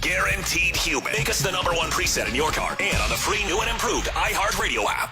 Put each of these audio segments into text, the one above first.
Guaranteed human. Make us the #1 preset in your car and on the free new and improved iHeartRadio app.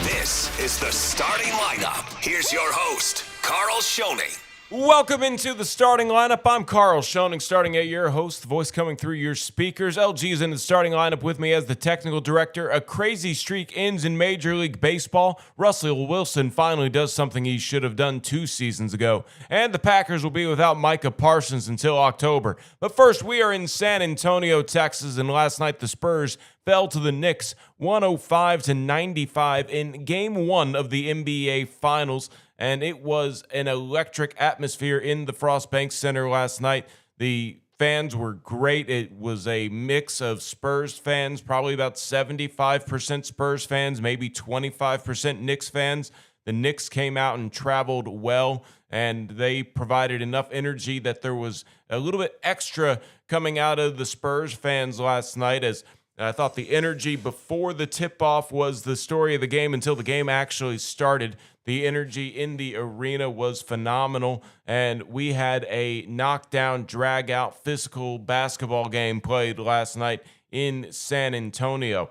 This is the starting lineup. Here's your host, Carl Schoening. Welcome into the starting lineup. I'm Carl Schoening, starting at your host, the voice coming through your speakers. LG is in the starting lineup with me as the technical director. A crazy streak ends in Major League Baseball. Russell Wilson finally does something he should have done 2 seasons ago. And the Packers will be without Micah Parsons until October. But first, we are in San Antonio, Texas, and last night the Spurs fell to the Knicks 105-95 in Game 1 of the NBA Finals. And it was an electric atmosphere in the Frost Bank Center last night. The fans were great. It was a mix of Spurs fans, probably about 75% Spurs fans, maybe 25% Knicks fans. The Knicks came out and traveled well, and they provided enough energy that there was a little bit extra coming out of the Spurs fans last night, as I thought the energy before the tip-off was the story of the game until the game actually started. The energy in the arena was phenomenal, and we had a knockdown, drag-out, physical basketball game played last night in San Antonio.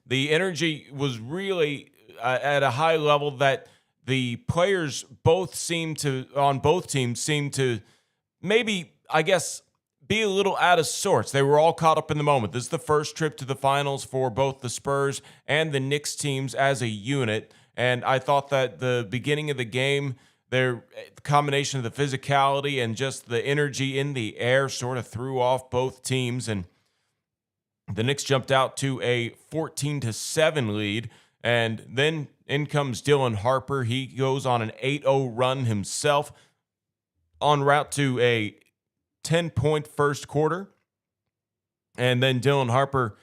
The energy was really at a high level that the players on both teams seemed to maybe, I guess, be a little out of sorts. They were all caught up in the moment. This is the first trip to the finals for both the Spurs and the Knicks teams as a unit. And I thought that the beginning of the game, their combination of the physicality and just the energy in the air sort of threw off both teams. And the Knicks jumped out to a 14-7 lead. And then in comes Dylan Harper. He goes on an 8-0 run himself, en route to a 10-point first quarter. And then Dylan Harper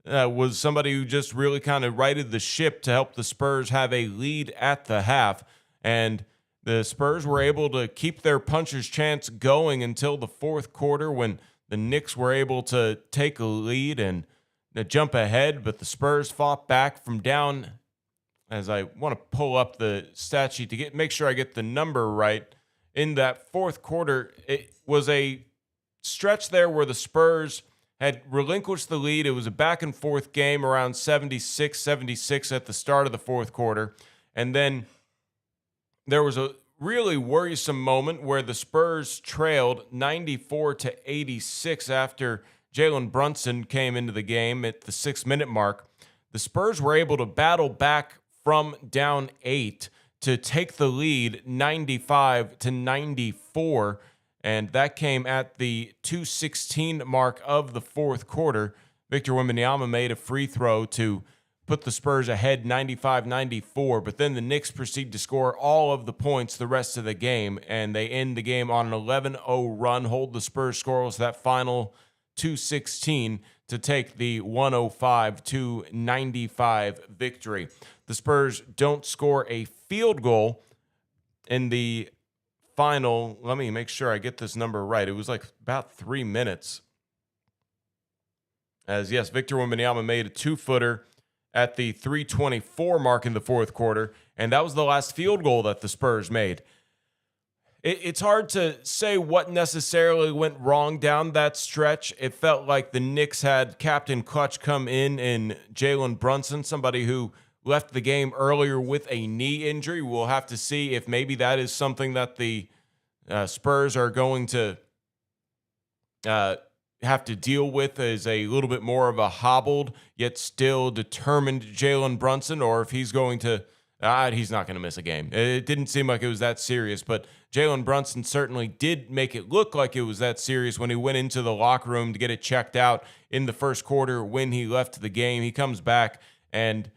was somebody who just really kind of righted the ship to help the Spurs have a lead at the half. And the Spurs were able to keep their puncher's chance going until the fourth quarter, when the Knicks were able to take a lead and jump ahead. But the Spurs fought back from down, as I want to pull up the stat sheet to make sure I get the number right. In that fourth quarter, it was a stretch there where the Spurs had relinquished the lead. It was a back-and-forth game around 76-76 at the start of the fourth quarter. And then there was a really worrisome moment where the Spurs trailed 94-86 after Jalen Brunson came into the game at the 6-minute mark. The Spurs were able to battle back from down 8 to take the lead 95-94. And that came at the 2:16 mark of the fourth quarter. Victor Wembanyama made a free throw to put the Spurs ahead 95-94. But then the Knicks proceed to score all of the points the rest of the game. And they end the game on an 11-0 run, hold the Spurs scoreless that final 2:16 to take the 105-95 victory. The Spurs don't score a field goal in the final, let me make sure I get this number right. It was like about 3 minutes. As yes, Victor Wembanyama made a 2-footer at the 3:24 mark in the fourth quarter, and that was the last field goal that the Spurs made. It's hard to say what necessarily went wrong down that stretch. It felt like the Knicks had Captain Clutch come in Jalen Brunson, somebody who left the game earlier with a knee injury. We'll have to see if maybe that is something that the Spurs are going to have to deal with, as a little bit more of a hobbled yet still determined Jalen Brunson, or if he's going to he's not going to miss a game. It didn't seem like it was that serious, but Jalen Brunson certainly did make it look like it was that serious when he went into the locker room to get it checked out in the first quarter when he left the game. He comes back and,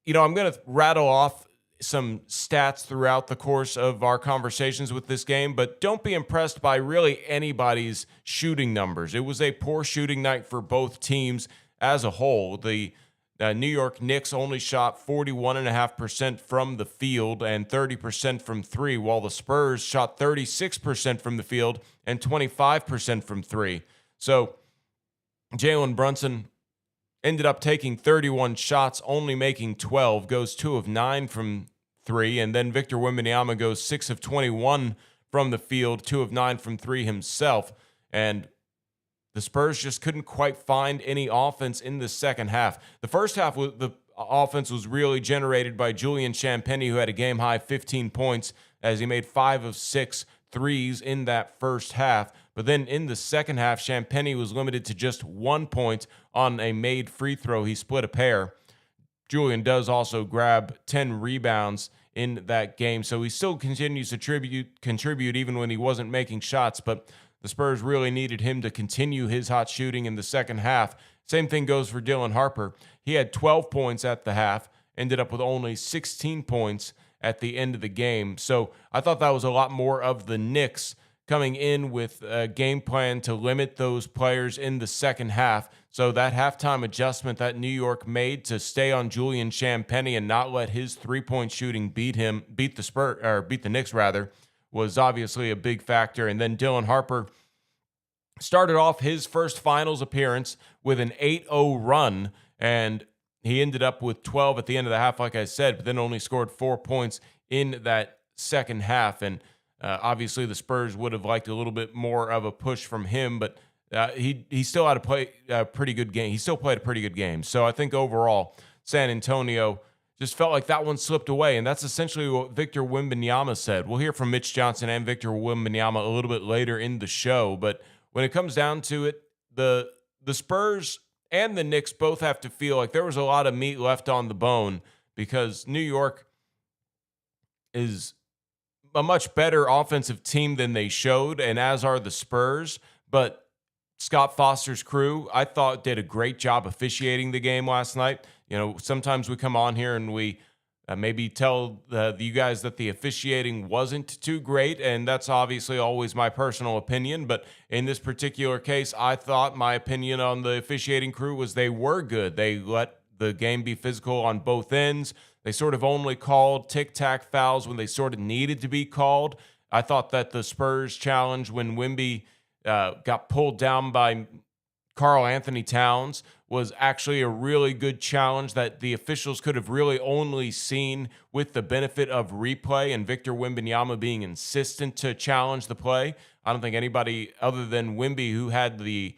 I'm going to rattle off some stats throughout the course of our conversations with this game, but don't be impressed by really anybody's shooting numbers. It was a poor shooting night for both teams as a whole. The New York Knicks only shot 41.5% from the field and 30% from three, while the Spurs shot 36% from the field and 25% from three. So Jalen Brunson ended up taking 31 shots, only making 12, goes 2 of 9 from three, and then Victor Wembanyama goes 6 of 21 from the field, 2 of 9 from three himself. And the Spurs just couldn't quite find any offense in the second half. The first half, the offense was really generated by Julian Champagnie, who had a game-high 15 points as he made 5 of 6 threes in that first half. But then in the second half, Champagnie was limited to just 1 point on a made free throw. He split a pair. Julian does also grab 10 rebounds in that game, so he still continues to contribute even when he wasn't making shots, but the Spurs really needed him to continue his hot shooting in the second half. Same thing goes for Dylan Harper. He had 12 points at the half, ended up with only 16 points at the end of the game. So I thought that was a lot more of the Knicks coming in with a game plan to limit those players in the second half. So that halftime adjustment that New York made to stay on Julian Champagnie and not let his three-point shooting beat the Knicks rather, was obviously a big factor. And then Dylan Harper started off his first finals appearance with an 8-0 run, and he ended up with 12 at the end of the half, like I said, but then only scored 4 points in that second half. And obviously the Spurs would have liked a little bit more of a push from him, but he still had to play a pretty good game. He still played a pretty good game. So I think overall, San Antonio just felt like that one slipped away, and that's essentially what Victor Wembanyama said. We'll hear from Mitch Johnson and Victor Wembanyama a little bit later in the show, but when it comes down to it, the Spurs and the Knicks both have to feel like there was a lot of meat left on the bone because New York is a much better offensive team than they showed, and as are the Spurs, but Scott Foster's crew, I thought, did a great job officiating the game last night. You know, sometimes we come on here and we maybe tell you guys that the officiating wasn't too great, and that's obviously always my personal opinion. But in this particular case, I thought my opinion on the officiating crew was they were good. They let the game be physical on both ends. They sort of only called tic-tac fouls when they sort of needed to be called. I thought that the Spurs challenge when Wemby got pulled down by Karl-Anthony Towns was actually a really good challenge that the officials could have really only seen with the benefit of replay and Victor Wembanyama being insistent to challenge the play. I don't think anybody other than Wemby, who had the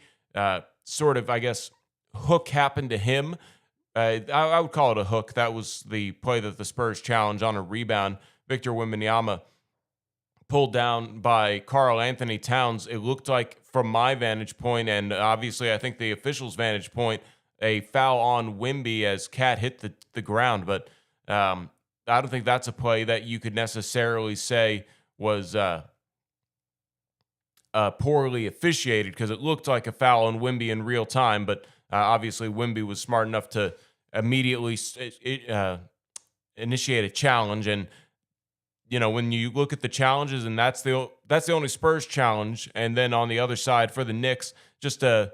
sort of, I guess, hook happen to him. I would call it a hook. That was the play that the Spurs challenged on a rebound. Victor Wembanyama pulled down by Karl-Anthony Towns. It looked like, from my vantage point, and obviously I think the officials' vantage point, a foul on Wemby as Cat hit the ground. But I don't think that's a play that you could necessarily say was poorly officiated because it looked like a foul on Wemby in real time. But obviously Wemby was smart enough to immediately initiate a challenge. And you know, when you look at the challenges, and that's the only Spurs challenge, and then on the other side for the Knicks, just a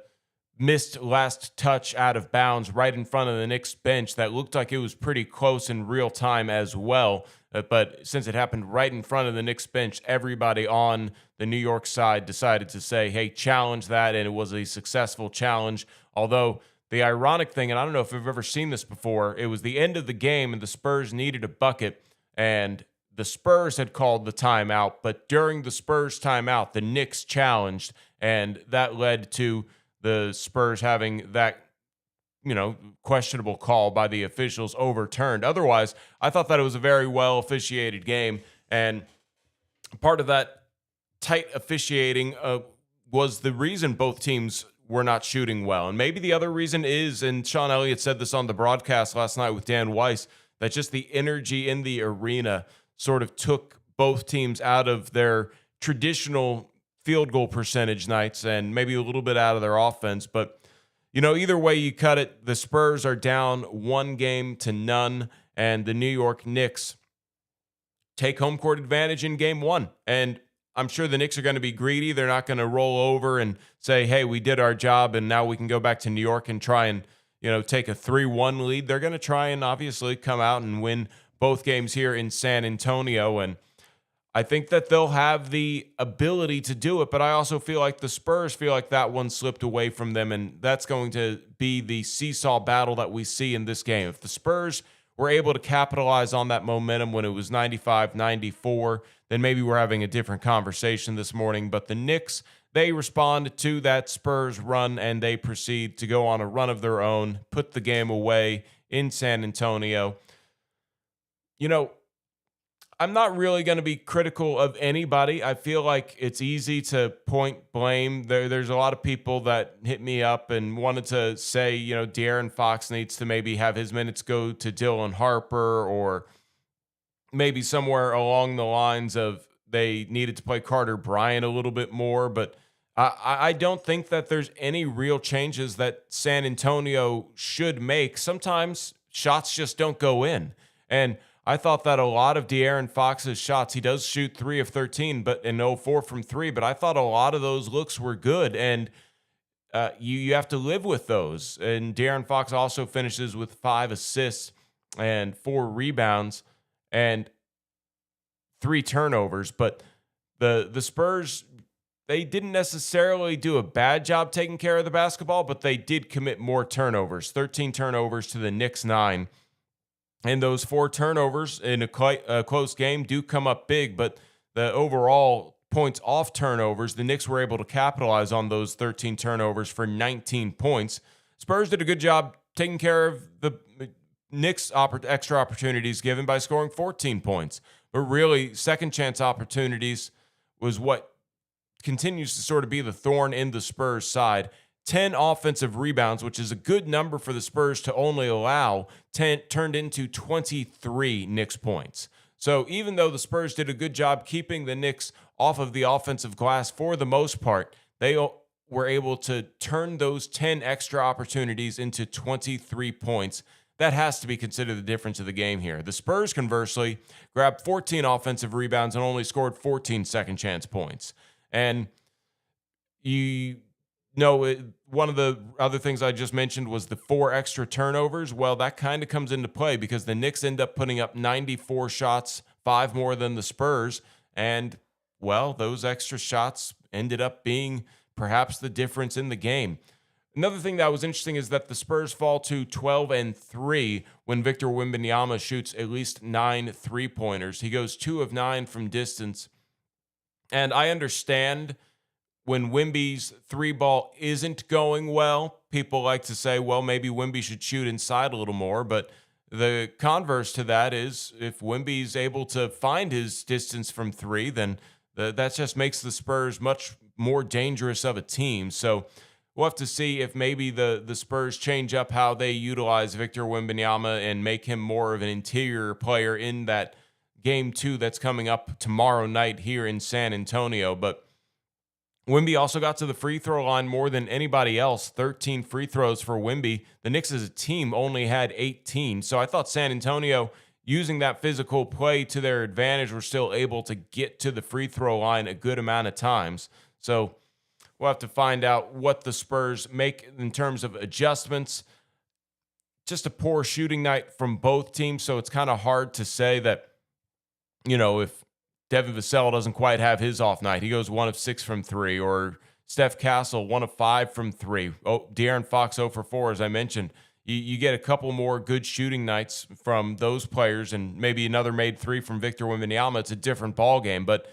missed last touch out of bounds right in front of the Knicks bench that looked like it was pretty close in real time as well. But since it happened right in front of the Knicks bench, everybody on the New York side decided to say, hey, challenge that, and it was a successful challenge. Although the ironic thing, and I don't know if I've ever seen this before, it was the end of the game and the Spurs needed a bucket, and the Spurs had called the timeout, but during the Spurs timeout, the Knicks challenged, and that led to the Spurs having that, you know, questionable call by the officials overturned. Otherwise, I thought that it was a very well officiated game, and part of that tight officiating was the reason both teams were not shooting well. And maybe the other reason is, and Sean Elliott said this on the broadcast last night with Dan Weiss, that just the energy in the arena sort of took both teams out of their traditional field goal percentage nights and maybe a little bit out of their offense. But, you know, either way you cut it, the Spurs are down 1-0, and the New York Knicks take home court advantage in game one. And I'm sure the Knicks are going to be greedy. They're not going to roll over and say, hey, we did our job and now we can go back to New York and try and, you know, take a 3-1 lead. They're going to try and obviously come out and win both games here in San Antonio, and I think that they'll have the ability to do it, but I also feel like the Spurs feel like that one slipped away from them, and that's going to be the seesaw battle that we see in this game. If the Spurs were able to capitalize on that momentum when it was 95-94, then maybe we're having a different conversation this morning, but the Knicks, they respond to that Spurs run and they proceed to go on a run of their own, put the game away in San Antonio. You know, I'm not really going to be critical of anybody. I feel like it's easy to point blame. There's a lot of people that hit me up and wanted to say, De'Aaron Fox needs to maybe have his minutes go to Dylan Harper, or maybe somewhere along the lines of they needed to play Carter Bryant a little bit more. But I don't think that there's any real changes that San Antonio should make. Sometimes shots just don't go in. And I thought that a lot of De'Aaron Fox's shots, he does shoot 3 of 13, but in 0-4 from 3, but I thought a lot of those looks were good, and you have to live with those. And De'Aaron Fox also finishes with 5 assists and 4 rebounds and 3 turnovers. But the Spurs, they didn't necessarily do a bad job taking care of the basketball, but they did commit more turnovers, 13 turnovers to the Knicks 9. And those 4 turnovers in a close game do come up big, but the overall points off turnovers, the Knicks were able to capitalize on those 13 turnovers for 19 points. Spurs did a good job taking care of the Knicks' extra opportunities given by scoring 14 points. But really, second chance opportunities was what continues to sort of be the thorn in the Spurs' side. 10 offensive rebounds, which is a good number for the Spurs to only allow, turned into 23 Knicks points. So even though the Spurs did a good job keeping the Knicks off of the offensive glass for the most part, they were able to turn those 10 extra opportunities into 23 points. That has to be considered the difference of the game here. The Spurs, conversely, grabbed 14 offensive rebounds and only scored 14 second chance points. And one of the other things I just mentioned was the 4 extra turnovers. Well, that kind of comes into play because the Knicks end up putting up 94 shots, 5 more than the Spurs. And, well, those extra shots ended up being perhaps the difference in the game. Another thing that was interesting is that the Spurs fall to 12-3 when Victor Wembanyama shoots at least 9 3-pointers. He goes 2 of 9 from distance. And I understand when Wemby's 3-ball isn't going well, people like to say, well, maybe Wemby should shoot inside a little more. But the converse to that is if Wemby's able to find his distance from 3, then that just makes the Spurs much more dangerous of a team. So we'll have to see if maybe the Spurs change up how they utilize Victor Wembanyama and make him more of an interior player in that Game 2 that's coming up tomorrow night here in San Antonio. But Wemby also got to the free throw line more than anybody else, 13 free throws for Wemby. The Knicks as a team only had 18. So I thought San Antonio, using that physical play to their advantage, were still able to get to the free throw line a good amount of times. So we'll have to find out what the Spurs make in terms of adjustments. Just a poor shooting night from both teams, so it's kind of hard to say that, if Devin Vassell doesn't quite have his off night. He goes 1 of 6 from 3, or Steph Castle 1 of 5 from 3. De'Aaron Fox 0 for 4, as I mentioned. You get a couple more good shooting nights from those players, and maybe another made 3 from Victor Wembanyama. It's a different ball game. But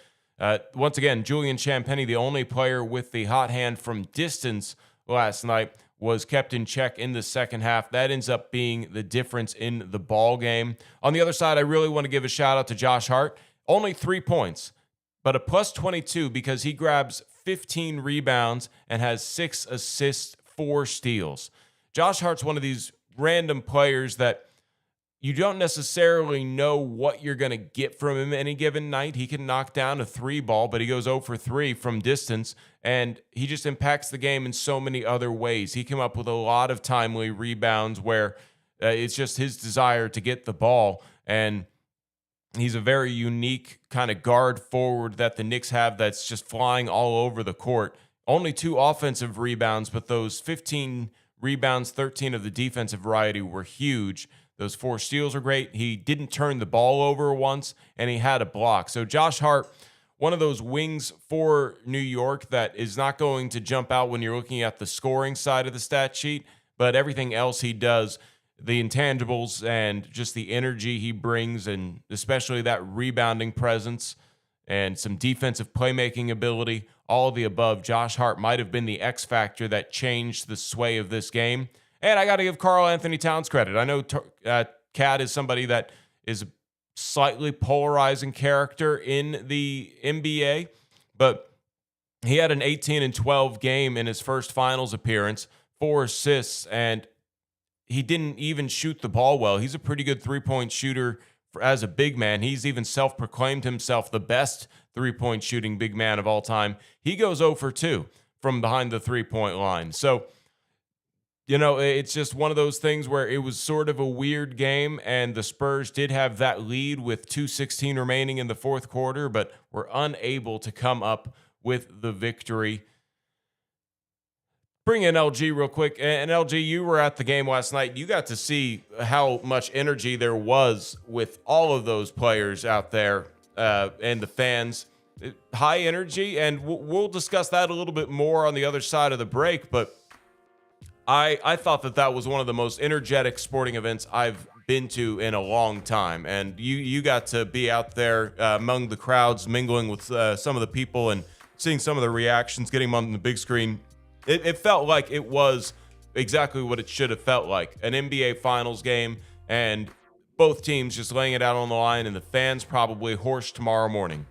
once again, Julian Champagnie, the only player with the hot hand from distance last night, was kept in check in the second half. That ends up being the difference in the ball game. On the other side, I really want to give a shout out to Josh Hart. Only 3 points, but a plus 22 because he grabs 15 rebounds and has 6 assists, 4 steals. Josh Hart's one of these random players that you don't necessarily know what you're going to get from him any given night. He can knock down a 3-ball, but he goes 0 for 3 from distance, and he just impacts the game in so many other ways. He came up with a lot of timely rebounds where it's just his desire to get the ball, and he's a very unique kind of guard forward that the Knicks have that's just flying all over the court. Only 2 offensive rebounds, but those 15 rebounds, 13 of the defensive variety were huge. Those 4 steals are great. He didn't turn the ball over once, and he had a block. So Josh Hart, one of those wings for New York that is not going to jump out when you're looking at the scoring side of the stat sheet, but everything else he does, the intangibles and just the energy he brings, and especially that rebounding presence, and some defensive playmaking ability, all of the above. Josh Hart might have been the X factor that changed the sway of this game. And I got to give Karl-Anthony Towns credit. I know Cat is somebody that is a slightly polarizing character in the NBA, but he had an 18-12 game in his first finals appearance, 4 assists, and he didn't even shoot the ball well. He's a pretty good three-point shooter as a big man. He's even self-proclaimed himself the best three-point shooting big man of all time. He goes 0 for 2 from behind the three-point line. So, you know, it's just one of those things where it was sort of a weird game, and the Spurs did have that lead with 2:16 remaining in the fourth quarter, but were unable to come up with the victory. Bring in LG real quick. And LG, you were at the game last night. You got to see how much energy there was with all of those players out there and the fans. High energy, and we'll discuss that a little bit more on the other side of the break. But I thought that was one of the most energetic sporting events I've been to in a long time. And you got to be out there among the crowds, mingling with some of the people and seeing some of the reactions, getting them on the big screen. It felt like it was exactly what it should have felt like, an NBA Finals game, and both teams just laying it out on the line, and the fans probably hoarse tomorrow morning.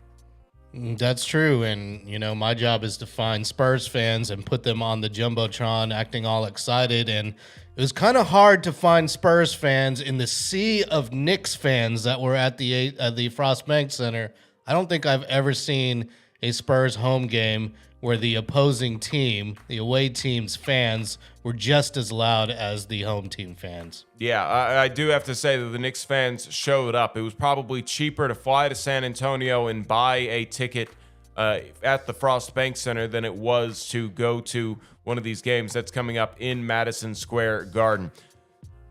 That's true, and, you know, my job is to find Spurs fans and put them on the Jumbotron acting all excited, and it was kind of hard to find Spurs fans in the sea of Knicks fans that were at the Frost Bank Center. I don't think I've ever seen a Spurs home game where the opposing team, the away team's fans, were just as loud as the home team fans. Yeah, I do have to say that the Knicks fans showed up. It was probably cheaper to fly to San Antonio and buy a ticket at the Frost Bank Center than it was to go to one of these games that's coming up in Madison Square Garden.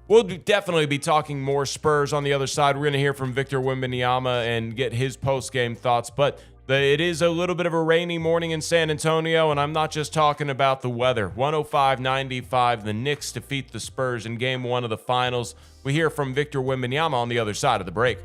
We'll definitely be talking more Spurs on the other side. We're going to hear from Victor Wembanyama and get his post-game thoughts, but it is a little bit of a rainy morning in San Antonio, and I'm not just talking about the weather. 105-95, the Knicks defeat the Spurs in Game 1 of the Finals. We hear from Victor Wembanyama on the other side of the break.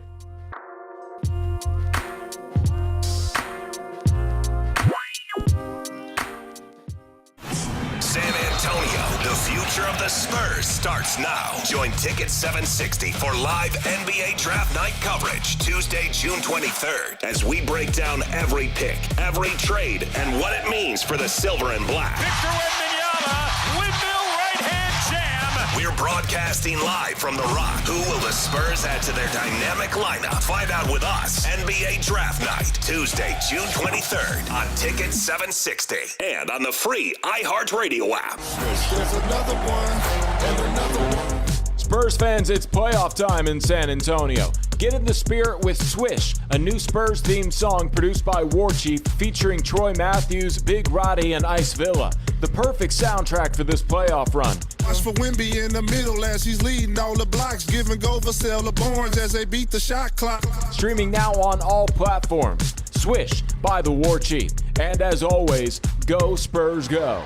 San Antonio, the future of the Spurs starts now. Join Ticket 760 for live NBA Draft Night coverage Tuesday, June 23rd, as we break down every pick, every trade, and what it means for the Silver and Black. Victor Wembanyama, windmill right-hand jam. We're broadcasting live from The Rock. Who will the Spurs add to their dynamic lineup? Find out with us. NBA Draft Night, Tuesday, June 23rd on Ticket 760 and on the free iHeartRadio app. There's another one and another one. Spurs fans, it's playoff time in San Antonio. Get in the spirit with Swish, a new Spurs-themed song produced by War Chief featuring Troy Matthews, Big Roddy, and Ice Villa. The perfect soundtrack for this playoff run. Watch for Wemby in the middle as he's leading all the blocks, giving go for Sella Barnes as they beat the shot clock. Streaming now on all platforms. Swish by the War Chief. And as always, go Spurs go.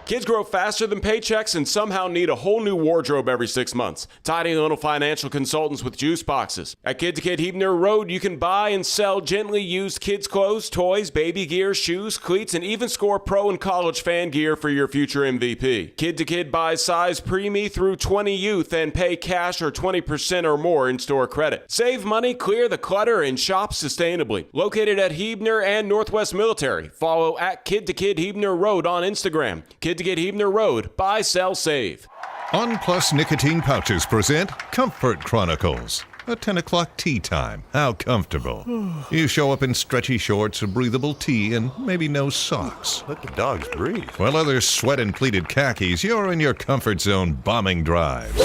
Kids grow faster than paychecks and somehow need a whole new wardrobe every 6 months. Tidy little financial consultants with juice boxes. At Kid to Kid Hebner Road, you can buy and sell gently used kids' clothes, toys, baby gear, shoes, cleats, and even score pro and college fan gear for your future MVP. Kid to Kid buys size preemie through 20 youth and pay cash or 20% or more in-store credit. Save money, clear the clutter, and shop sustainably. Located at Hebner and Northwest Military. Follow at Kid to Kid Hebner Road on Instagram. Kid to Kid Hebner Road. Buy, sell, save. On Plus Nicotine Pouches present Comfort Chronicles. A 10 o'clock tea time. How comfortable. You show up in stretchy shorts, a breathable tee, and maybe no socks. Let the dogs breathe. While others sweat in pleated khakis, you're in your comfort zone bombing drives.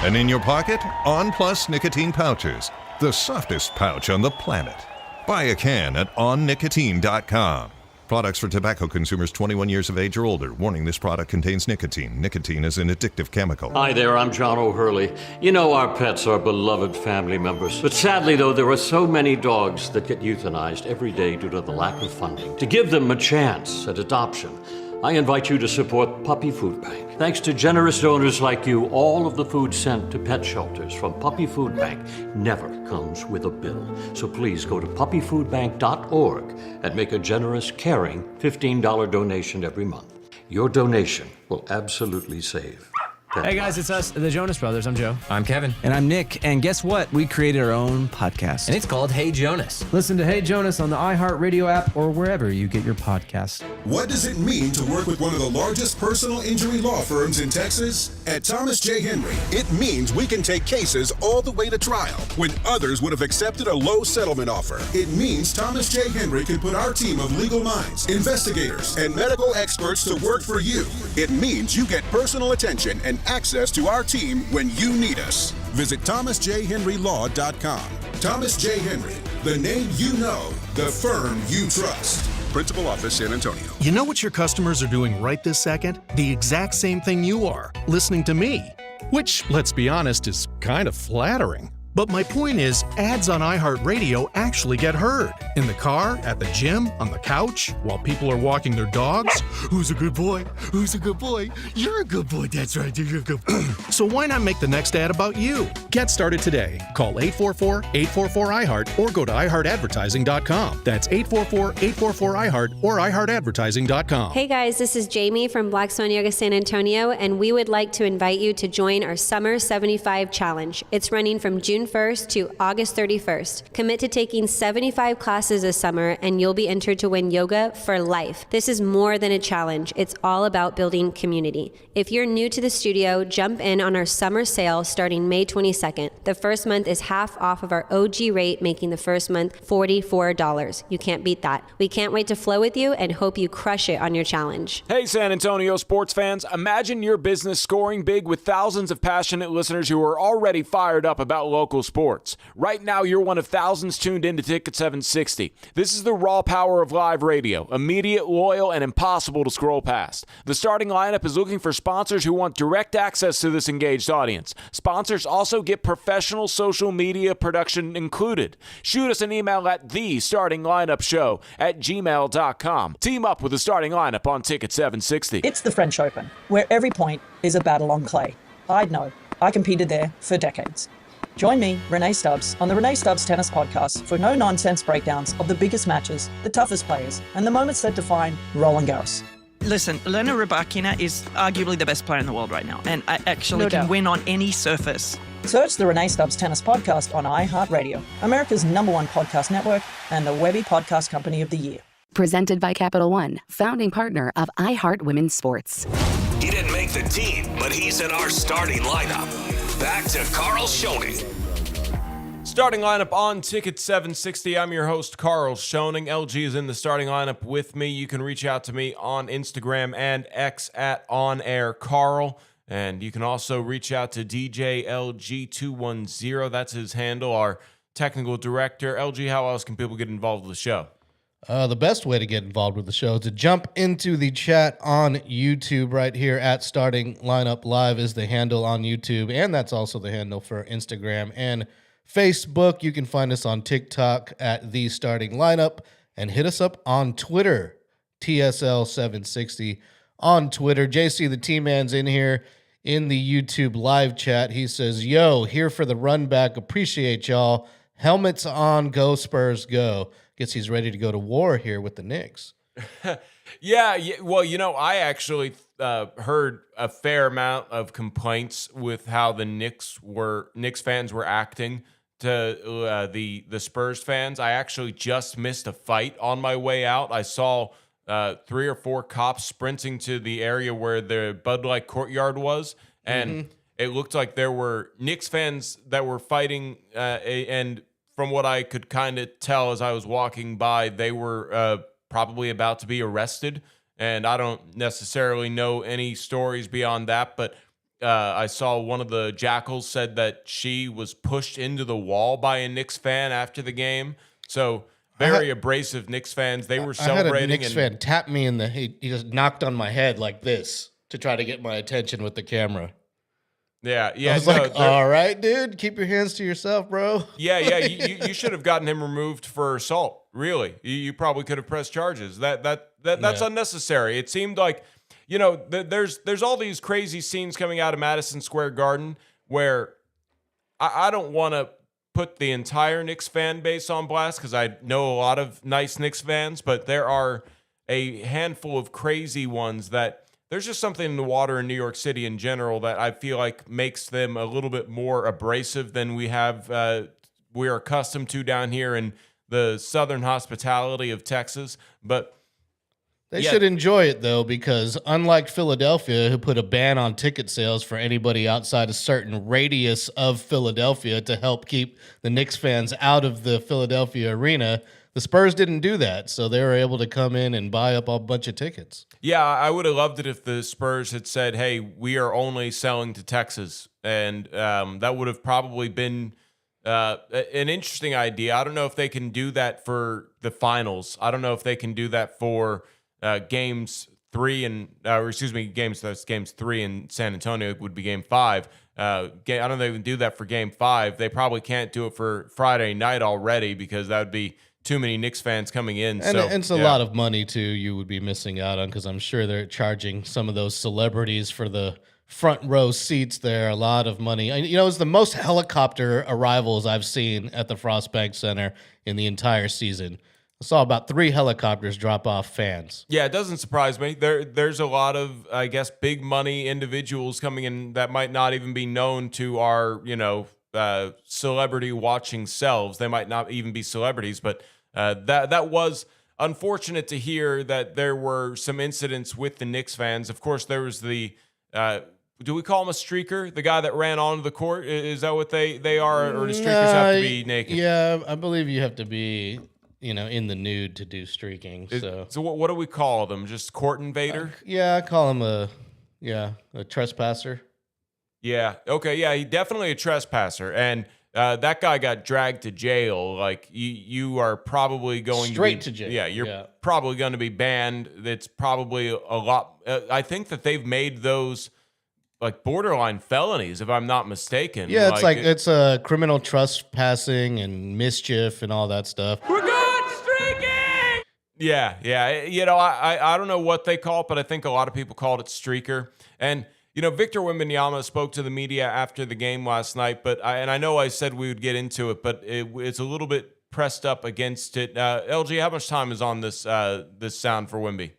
And in your pocket, On Plus Nicotine Pouches. The softest pouch on the planet. Buy a can at onnicotine.com. Products for tobacco consumers 21 years of age or older. Warning, this product contains nicotine. Nicotine is an addictive chemical. Hi there, I'm John O'Hurley. You know our pets are beloved family members. But sadly, though, there are so many dogs that get euthanized every day due to the lack of funding. To give them a chance at adoption, I invite you to support Puppy Food Bank. Thanks to generous donors like you, all of the food sent to pet shelters from Puppy Food Bank never comes with a bill. So please go to puppyfoodbank.org and make a generous, caring $15 donation every month. Your donation will absolutely save. Hey guys, it's us, the Jonas Brothers. I'm Joe. I'm Kevin. And I'm Nick. And guess what? We created our own podcast. And it's called Hey Jonas. Listen to Hey Jonas on the iHeartRadio app or wherever you get your podcasts. What does it mean to work with one of the largest personal injury law firms in Texas? At Thomas J. Henry, it means we can take cases all the way to trial when others would have accepted a low settlement offer. It means Thomas J. Henry can put our team of legal minds, investigators, and medical experts to work for you. It means you get personal attention and access to our team when you need us. Visit thomasjhenrylaw.com. Thomas J. Henry, the name you know, the firm you trust. Principal Office, San Antonio. You know what your customers are doing right this second? The exact same thing you are, listening to me. Which, let's be honest, is kind of flattering. But my point is, ads on iHeartRadio actually get heard. In the car, at the gym, on the couch, while people are walking their dogs. Who's a good boy? Who's a good boy? You're a good boy, that's right, you're a good boy. So why not make the next ad about you? Get started today. Call 844-844-iHeart or go to iHeartAdvertising.com. That's 844-844-iHeart or iHeartAdvertising.com. Hey guys, this is Jamie from Black Swan Yoga San Antonio, and we would like to invite you to join our Summer 75 Challenge. It's running from June 1st to August 31st. Commit to taking 75 classes this summer and you'll be entered to win yoga for life. This is more than a challenge. It's all about building community. If you're new to the studio, jump in on our summer sale starting May 22nd. The first month is half off of our OG rate, making the first month $44. You can't beat that. We can't wait to flow with you and hope you crush it on your challenge. Hey, San Antonio sports fans, imagine your business scoring big with thousands of passionate listeners who are already fired up about local sports. Right now, you're one of thousands tuned into Ticket 760. This is the raw power of live radio, immediate, loyal, and impossible to scroll past. The starting lineup is looking for sponsors who want direct access to this engaged audience. Sponsors also get professional social media production included. Shoot us an email at thestartinglineupshow@gmail.com. Team up with the starting lineup on Ticket 760. It's the French Open, where every point is a battle on clay. I'd know. I competed there for decades. Join me, Renee Stubbs, on the Renee Stubbs Tennis Podcast for no-nonsense breakdowns of the biggest matches, the toughest players, and the moments that define Roland Garros. Listen, Elena Rybakina is arguably the best player in the world right now, and I actually can win on any surface. Search the Renee Stubbs Tennis Podcast on iHeartRadio, America's #1 podcast network, and the Webby Podcast Company of the Year. Presented by Capital One, founding partner of iHeart Women's Sports. He didn't make the team, but he's in our starting lineup. Back to Carl Schoening. Starting lineup on Ticket 760. I'm your host, Karl Schoening. LG is in the starting lineup with me. You can reach out to me on Instagram and X at OnAirCarl. And you can also reach out to DJLG210. That's his handle, our technical director. LG, how else can people get involved with the show? The best way to get involved with the show is to jump into the chat on YouTube right here at Starting Lineup Live is the handle on YouTube, and that's also the handle for Instagram and Facebook. You can find us on TikTok at The Starting Lineup, and hit us up on Twitter, TSL760 on Twitter. JC, the T-Man's in here in the YouTube live chat. He says, yo, here for the run back. Appreciate y'all. Helmets on, go Spurs, go. Guess he's ready to go to war here with the Knicks. Yeah. Well, I actually heard a fair amount of complaints with how the Knicks fans were acting to the Spurs fans. I actually just missed a fight on my way out. I saw 3 or 4 cops sprinting to the area where the Bud Light courtyard was, and it looked like there were Knicks fans that were fighting, and from what I could kind of tell as I was walking by, they were probably about to be arrested. And I don't necessarily know any stories beyond that, but I saw one of the Jackals said that she was pushed into the wall by a Knicks fan after the game. So very abrasive Knicks fans. They were celebrating. I had a Knicks fan tap me in the he just knocked on my head like this to try to get my attention with the camera. Yeah. I was all right, dude, keep your hands to yourself, bro. Yeah. You should have gotten him removed for assault. Really, you probably could have pressed charges. That's unnecessary. It seemed like, there's all these crazy scenes coming out of Madison Square Garden where I don't want to put the entire Knicks fan base on blast because I know a lot of nice Knicks fans, but there are a handful of crazy ones that there's just something in the water in New York City in general that I feel like makes them a little bit more abrasive than we're accustomed to down here in the southern hospitality of Texas. But they should enjoy it, though, because unlike Philadelphia, who put a ban on ticket sales for anybody outside a certain radius of Philadelphia to help keep the Knicks fans out of the Philadelphia arena, the Spurs didn't do that. So they were able to come in and buy up a bunch of tickets. Yeah, I would have loved it if the Spurs had said, hey, we are only selling to Texas. And that would have probably been an interesting idea. I don't know if they can do that for the finals. I don't know if they can do that for games 3 that's games 3 in San Antonio would be game 5. I don't know if they can do that for game 5. They probably can't do it for Friday night already because that would be too many Knicks fans coming in. And it's a lot of money, too, you would be missing out on because I'm sure they're charging some of those celebrities for the front row seats there a lot of money. It's the most helicopter arrivals I've seen at the Frost Bank Center in the entire season. I saw about 3 helicopters drop off fans. Yeah, it doesn't surprise me. There's a lot of, I guess, big money individuals coming in that might not even be known to our, celebrity watching selves. They might not even be celebrities, but that was unfortunate to hear that there were some incidents with the Knicks fans. Of course, there was the do we call him a streaker? The guy that ran onto the court? Is that what they are? Or do streakers have to be naked? Yeah, I believe you have to be, in the nude to do streaking. So what do we call them? Just court invader? I call him a trespasser. Yeah. Okay. Yeah, he definitely a trespasser. And that guy got dragged to jail. Like you are probably going straight to jail. Yeah, you're probably going to be banned. It's probably a lot. I think that they've made those like borderline felonies, if I'm not mistaken. Yeah, it's a criminal trespassing and mischief and all that stuff. We're going streaking. Yeah. I don't know what they call it, but I think a lot of people called it streaker. And Victor Wembanyama spoke to the media after the game last night, but I know I said we would get into it, but it's a little bit pressed up against it. LG, how much time is on this sound for Wemby?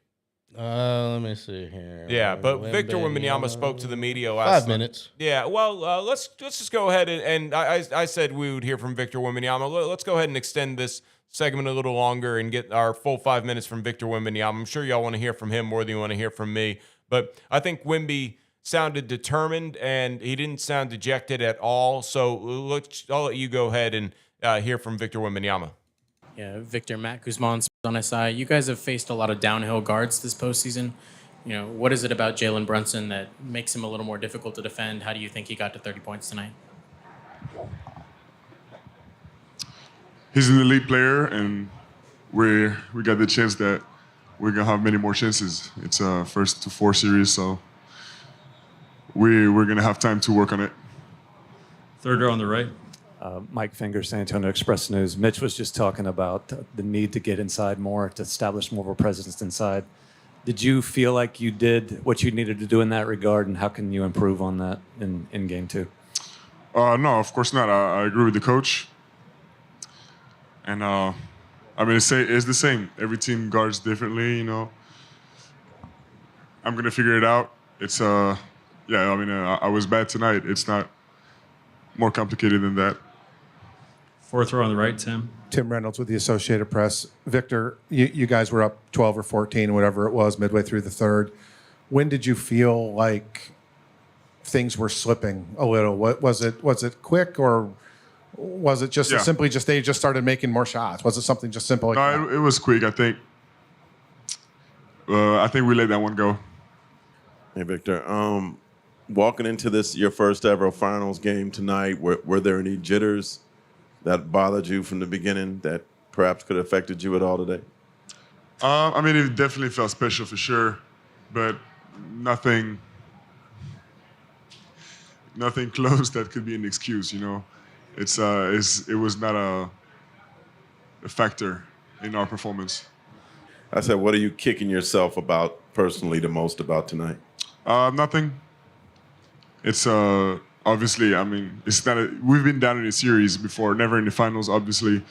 Let me see here. Yeah, but Victor Wembanyama spoke to the media last 5 minutes. Yeah, well, let's just go ahead and I said we would hear from Victor Wembanyama. Let's go ahead and extend this segment a little longer and get our full 5 minutes from Victor Wembanyama. I'm sure y'all want to hear from him more than you want to hear from me, but I think Wemby sounded determined and he didn't sound dejected at all. So I'll let you go ahead and hear from Victor Wembanyama. Yeah, Victor, Matt Guzman on SI. You guys have faced a lot of downhill guards this postseason. What is it about Jalen Brunson that makes him a little more difficult to defend? How do you think he got to 30 points tonight? He's an elite player, and we got the chance that we're going to have many more chances. It's a first to 4 series, so we're going to have time to work on it. Third row on the right. Mike Finger, San Antonio Express News. Mitch was just talking about the need to get inside more, to establish more of a presence inside. Did you feel like you did what you needed to do in that regard, and how can you improve on that in game 2? No, of course not. I agree with the coach. And it's the same. Every team guards differently, I'm going to figure it out. It's, I was bad tonight. It's not more complicated than that. Fourth row on the right, Tim. Tim Reynolds with the Associated Press. Victor, you guys were up 12 or 14, whatever it was, midway through the third. When did you feel like things were slipping a little? Was it quick, or was it just simply they just started making more shots? Was it something just simple like that? No, it was quick, I think. I think we let that one go. Hey, Victor. Walking into this, your first ever finals game tonight, were there any jitters that bothered you from the beginning that perhaps could have affected you at all today? It definitely felt special for sure, but nothing nothing close that could be an excuse. You know, it was not a factor in our performance. I said, what are you kicking yourself about personally the most about tonight? Nothing. It's obviously, I mean, it's not. We've been down in a series before, never in the finals, obviously.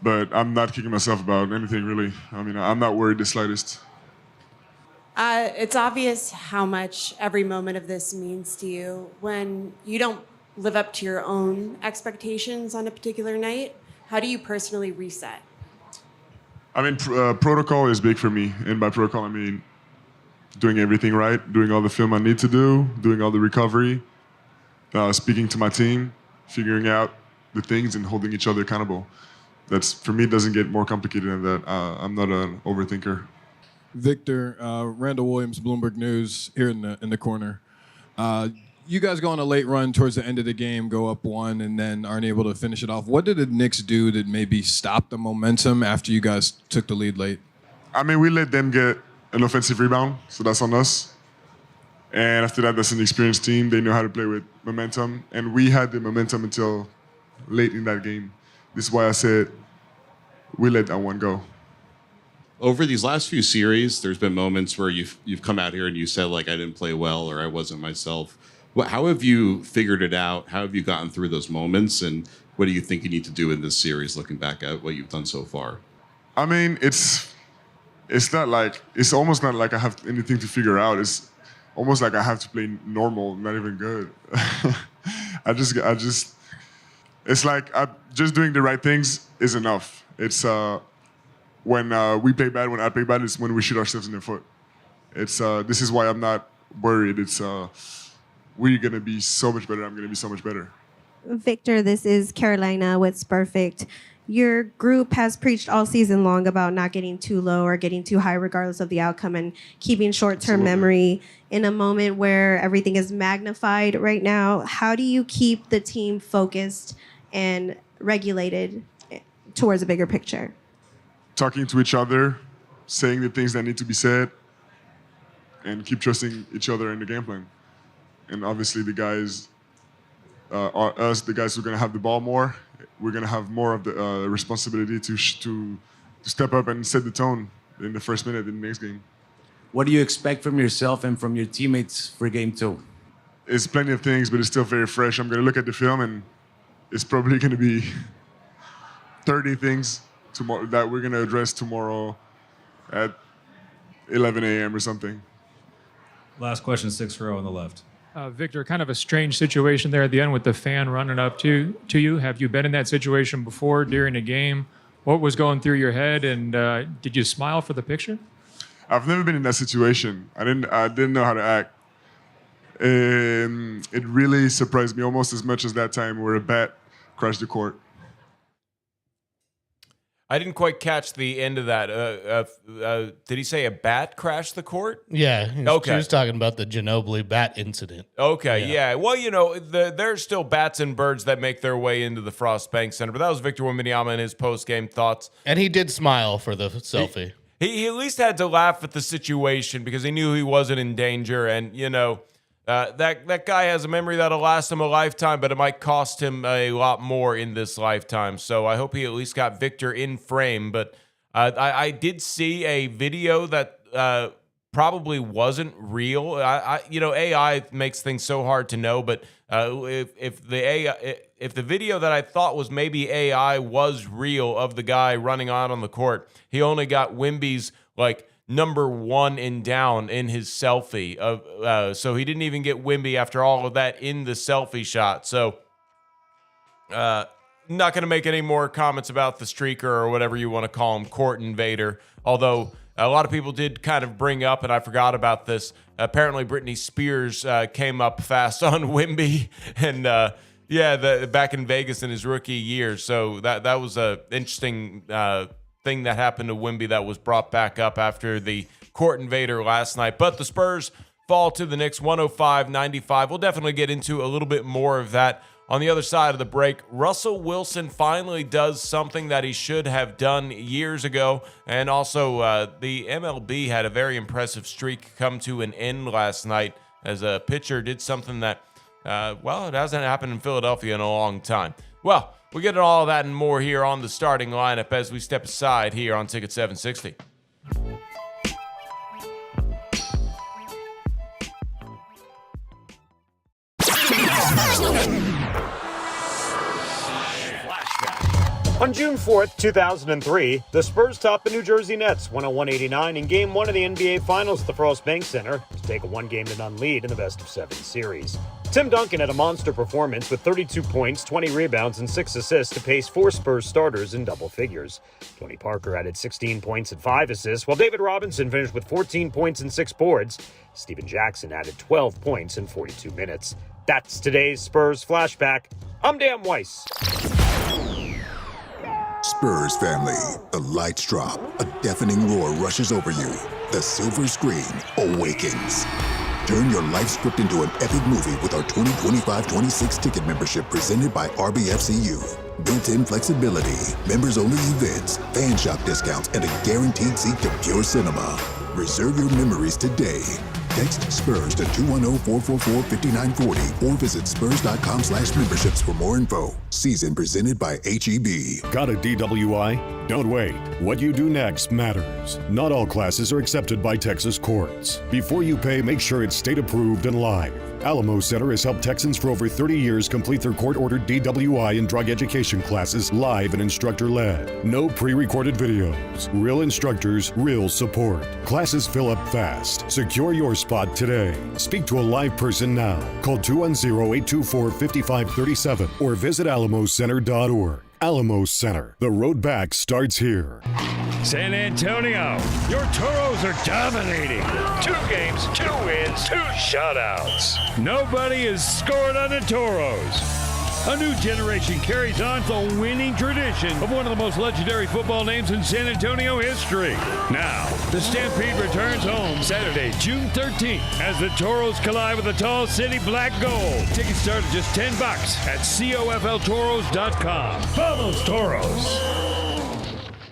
But I'm not kicking myself about anything really. I mean, I'm not worried the slightest. It's obvious how much every moment of this means to you. When you don't live up to your own expectations on a particular night, how do you personally reset? I mean, protocol is big for me. And by protocol, I mean doing everything right, doing all the film I need to do, doing all the recovery, speaking to my team, figuring out the things and holding each other accountable. That's, for me, doesn't get more complicated than that. I'm not an overthinker. Victor, Randall Williams, Bloomberg News, here in the corner. You guys go on a late run towards the end of the game, go up one, and then aren't able to finish it off. What did the Knicks do that maybe stopped the momentum after you guys took the lead late? I mean, we let them get an offensive rebound, so that's on us. And after that, that's an experienced team. They know how to play with momentum. And we had the momentum until late in that game. This is why I said we let that one go. Over these last few series, there's been moments where you've come out here and you said, like, I didn't play well or I wasn't myself. How have you figured it out? How have you gotten through those moments? And what do you think you need to do in this series, looking back at what you've done so far? I mean, it's almost not like I have anything to figure out. It's almost like I have to play normal, not even good. It's like just doing the right things is enough. It's when we play bad, when I play bad, it's when we shoot ourselves in the foot. It's this is why I'm not worried. It's we're gonna be so much better. I'm gonna be so much better. Victor, this is Carolina with Spurfect. Your group has preached all season long about not getting too low or getting too high regardless of the outcome and keeping short-term memory. In a moment where everything is magnified right now, how do you keep the team focused and regulated towards a bigger picture? Talking to each other, saying the things that need to be said, and keep trusting each other in the game plan. And obviously the guys are us, the guys who are going to have the ball more. We're going to have more of the responsibility to step up and set the tone in the first minute in the next game. What do you expect from yourself and from your teammates for game 2? It's plenty of things, but it's still very fresh. I'm going to look at the film, and it's probably going to be 30 things tomorrow that we're going to address tomorrow at 11 a.m. or something. Last question, 6th row on the left. Victor, kind of a strange situation there at the end with the fan running up to you. Have you been in that situation before during a game? What was going through your head, and did you smile for the picture? I've never been in that situation. I didn't know how to act. It really surprised me almost as much as that time where a bat crashed the court. I didn't quite catch the end of that. Did he say a bat crashed the court? Yeah. Okay. She was talking about the Ginobili bat incident. Okay, yeah. Well, you know, there's still bats and birds that make their way into the Frost Bank Center, but that was Victor Wembanyama and his post-game thoughts. And he did smile for the selfie. He at least had to laugh at the situation because he knew he wasn't in danger. And, you know, that guy has a memory that'll last him a lifetime, but it might cost him a lot more in this lifetime. So I hope he at least got Victor in frame. But I did see a video that probably wasn't real. You know, AI makes things so hard to know. But if the video that I thought was maybe AI was real of the guy running out on the court, he only got Wemby's like number 1 and down in his selfie. So he didn't even get Wemby after all of that in the selfie shot. So not going to make any more comments about the streaker or whatever you want to call him, court invader. Although a lot of people did kind of bring up, and I forgot about this, apparently Britney Spears came up fast on Wemby. And back in Vegas in his rookie year. So that was an interesting thing that happened to Wemby that was brought back up after the court invader last night. But the Spurs fall to the Knicks 105-95. We'll definitely get into a little bit more of that on the other side of the break. Russell Wilson finally does something that he should have done years ago. And also the MLB had a very impressive streak come to an end last night. as a pitcher did something that, it hasn't happened in Philadelphia in a long time. Well, we get all of that and more here on the starting lineup as we step aside here on Ticket 760. On June 4th, 2003, the Spurs topped the New Jersey Nets 101-89 in Game 1 of the NBA Finals at the Frost Bank Center to take a 1-game-to-none lead in the best-of-7 series. Tim Duncan had a monster performance with 32 points, 20 rebounds, and 6 assists to pace 4 Spurs starters in double figures. Tony Parker added 16 points and 5 assists, while David Robinson finished with 14 points and 6 boards. Stephen Jackson added 12 points in 42 minutes. That's today's Spurs Flashback. I'm Dan Weiss. Spurs family, the lights drop, a deafening roar rushes over you. The silver screen awakens. Turn your life script into an epic movie with our 2025-26 ticket membership presented by RBFCU. Built-in flexibility, members-only events, fan shop discounts, and a guaranteed seat to pure cinema. Reserve your memories today. Text SPURS to 210-444-5940 or visit spurs.com/memberships for more info. Season presented by HEB. Got a DWI? Don't wait. What you do next matters. Not all classes are accepted by Texas courts. Before you pay, make sure it's state approved and live. Alamo Center has helped Texans for over 30 years complete their court-ordered DWI and drug education classes live and instructor-led. No pre-recorded videos. Real instructors, real support. Classes fill up fast. Secure your spot today. Speak to a live person now. Call 210-824-5537 or visit alamocenter.org. Alamo Center. The road back starts here. San Antonio, your Toros are dominating. 2 games, 2 wins, 2 shutouts. Nobody has scored on the Toros. A new generation carries on the winning tradition of one of the most legendary football names in San Antonio history. Now, the Stampede returns home Saturday, June 13th, as the Toros collide with the Tall City Black Gold. Tickets start at just $10 at COFLToros.com. Vamos Toros!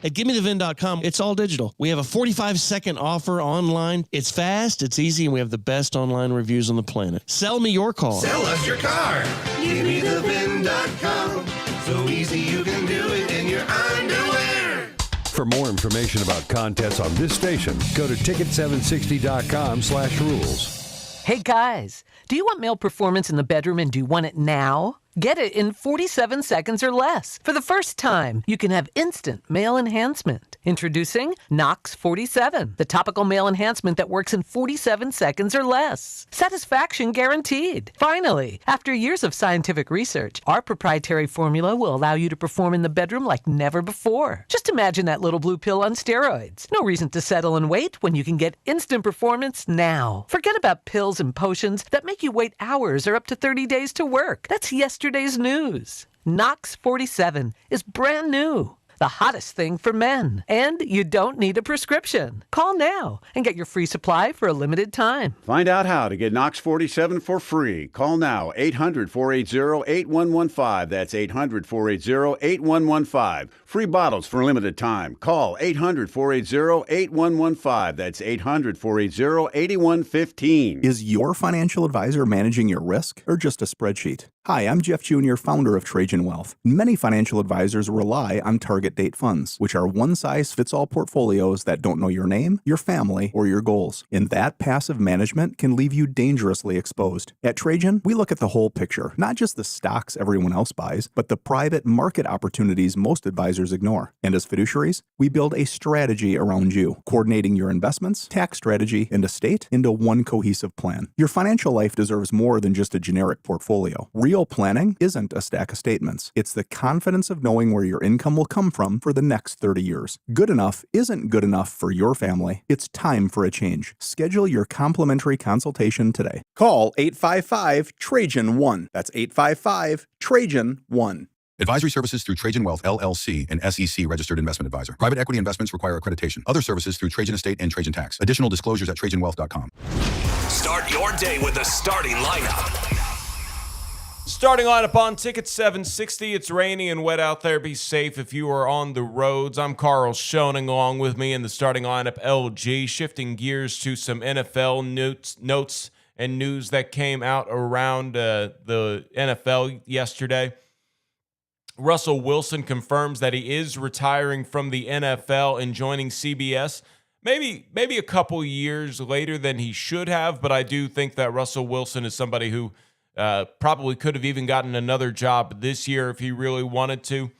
At GimmeTheVin.com, it's all digital. We have a 45-second offer online. It's fast, it's easy, and we have the best online reviews on the planet. Sell me your car. Sell us your car. GimmeTheVin.com. So easy you can do it in your underwear. For more information about contests on this station, go to ticket760.com/rules. Hey guys, do you want male performance in the bedroom and do you want it now? Get it in 47 seconds or less. For the first time, you can have instant male enhancement. Introducing Knox 47, the topical male enhancement that works in 47 seconds or less. Satisfaction guaranteed. Finally, after years of scientific research, our proprietary formula will allow you to perform in the bedroom like never before. Just imagine that little blue pill on steroids. No reason to settle and wait when you can get instant performance now. Forget about pills and potions that make you wait hours or up to 30 days to work. That's yesterday's news. Knox 47 is brand new. The hottest thing for men. And you don't need a prescription. Call now and get your free supply for a limited time. Find out how to get Knox 47 for free. Call now, 800-480-8115. That's 800-480-8115. Free bottles for a limited time. Call 800-480-8115. That's 800-480-8115. Is your financial advisor managing your risk or just a spreadsheet? Hi, I'm Jeff Jr., founder of Trajan Wealth. Many financial advisors rely on target date funds, which are one-size-fits-all portfolios that don't know your name, your family, or your goals. And that passive management can leave you dangerously exposed. At Trajan, we look at the whole picture, not just the stocks everyone else buys, but the private market opportunities most advisors ignore. And as fiduciaries, we build a strategy around you, coordinating your investments, tax strategy, and estate into one cohesive plan. Your financial life deserves more than just a generic portfolio. Real planning isn't a stack of statements. It's the confidence of knowing where your income will come from for the next 30 years. Good enough isn't good enough for your family. It's time for a change. Schedule your complimentary consultation today. Call 855-TRAJAN-1. That's 855-TRAJAN-1. Advisory services through Trajan Wealth, LLC, an SEC registered investment advisor. Private equity investments require accreditation. Other services through Trajan Estate and Trajan Tax. Additional disclosures at TrajanWealth.com. Start your day with the starting lineup. Starting lineup on Ticket 760. It's rainy and wet out there. Be safe if you are on the roads. I'm Carl Schoening, along with me in the starting lineup, LG. Shifting gears to some NFL notes and news that came out around the NFL yesterday. Russell Wilson confirms that he is retiring from the NFL and joining CBS. Maybe a couple years later than he should have, but I do think that Russell Wilson is somebody who probably could have even gotten another job this year if he really wanted to.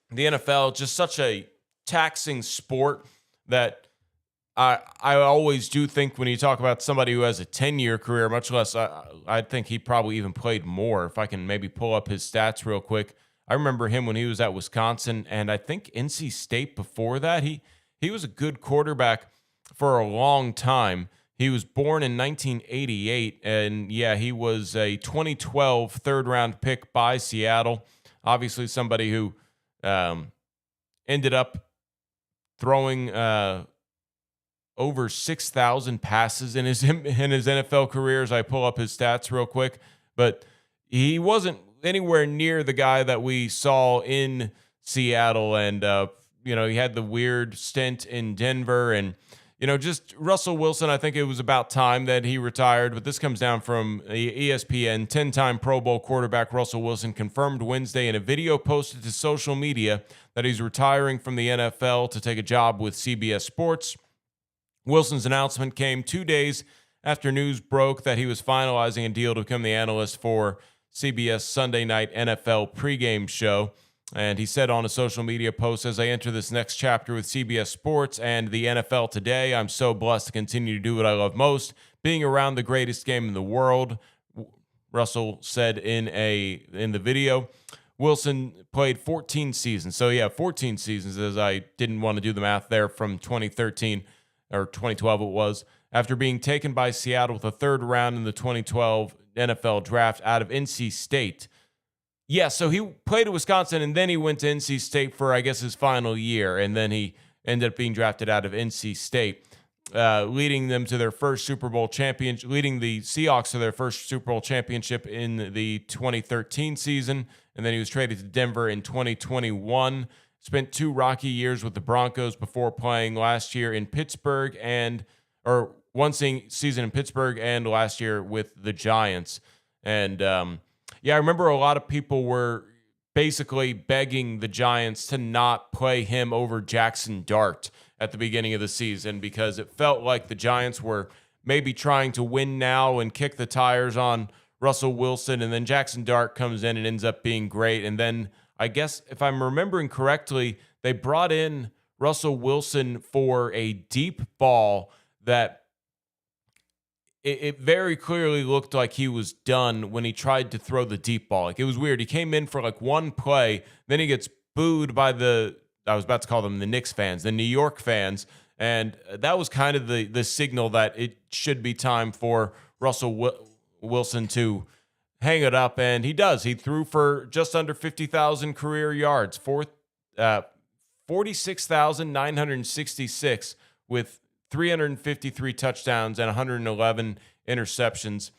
The NFL, just such a taxing sport that I always do think when you talk about somebody who has a 10-year career, much less, I think he probably even played more. If I can maybe pull up his stats real quick. I remember him when he was at Wisconsin, and I think NC State before that. He was a good quarterback for a long time. He was born in 1988, and yeah, he was a 2012 third-round pick by Seattle. Obviously somebody who ended up throwing over 6,000 passes in his NFL career as I pull up his stats real quick. But he wasn't anywhere near the guy that we saw in Seattle. And, he had the weird stint in Denver. And, just Russell Wilson, I think it was about time that he retired. But this comes down from ESPN. 10-time Pro Bowl quarterback Russell Wilson confirmed Wednesday in a video posted to social media that he's retiring from the NFL to take a job with CBS Sports. Wilson's announcement came 2 days after news broke that he was finalizing a deal to become the analyst for CBS Sunday Night NFL pregame show. And he said on a social media post, as I enter this next chapter with CBS Sports and the NFL today, I'm so blessed to continue to do what I love most, being around the greatest game in the world, Russell said in the video. Wilson played 14 seasons. So, yeah, 14 seasons, as I didn't want to do the math there, from 2013 or 2012 it was, after being taken by Seattle with a third round in the 2012 NFL draft out of NC State. Yeah, so he played at Wisconsin, and then he went to NC State for, I guess, his final year, and then he ended up being drafted out of NC State, leading them to their first Super Bowl championship, leading the Seahawks to their first Super Bowl championship in the 2013 season, and then he was traded to Denver in 2021. Spent 2 rocky years with the Broncos before playing last year in Pittsburgh one season in Pittsburgh and last year with the Giants. And I remember a lot of people were basically begging the Giants to not play him over Jackson Dart at the beginning of the season because it felt like the Giants were maybe trying to win now and kick the tires on Russell Wilson, and then Jackson Dart comes in and ends up being great. And then I guess if I'm remembering correctly, they brought in Russell Wilson for a deep ball that it very clearly looked like he was done when he tried to throw the deep ball. Like, it was weird. He came in for like one play, then he gets booed by I was about to call them the Knicks fans, the New York fans, and that was kind of the signal that it should be time for Russell Wilson to hang it up, and he does. He threw for just under 50,000 career yards, 46,966 with 353 touchdowns and 111 interceptions.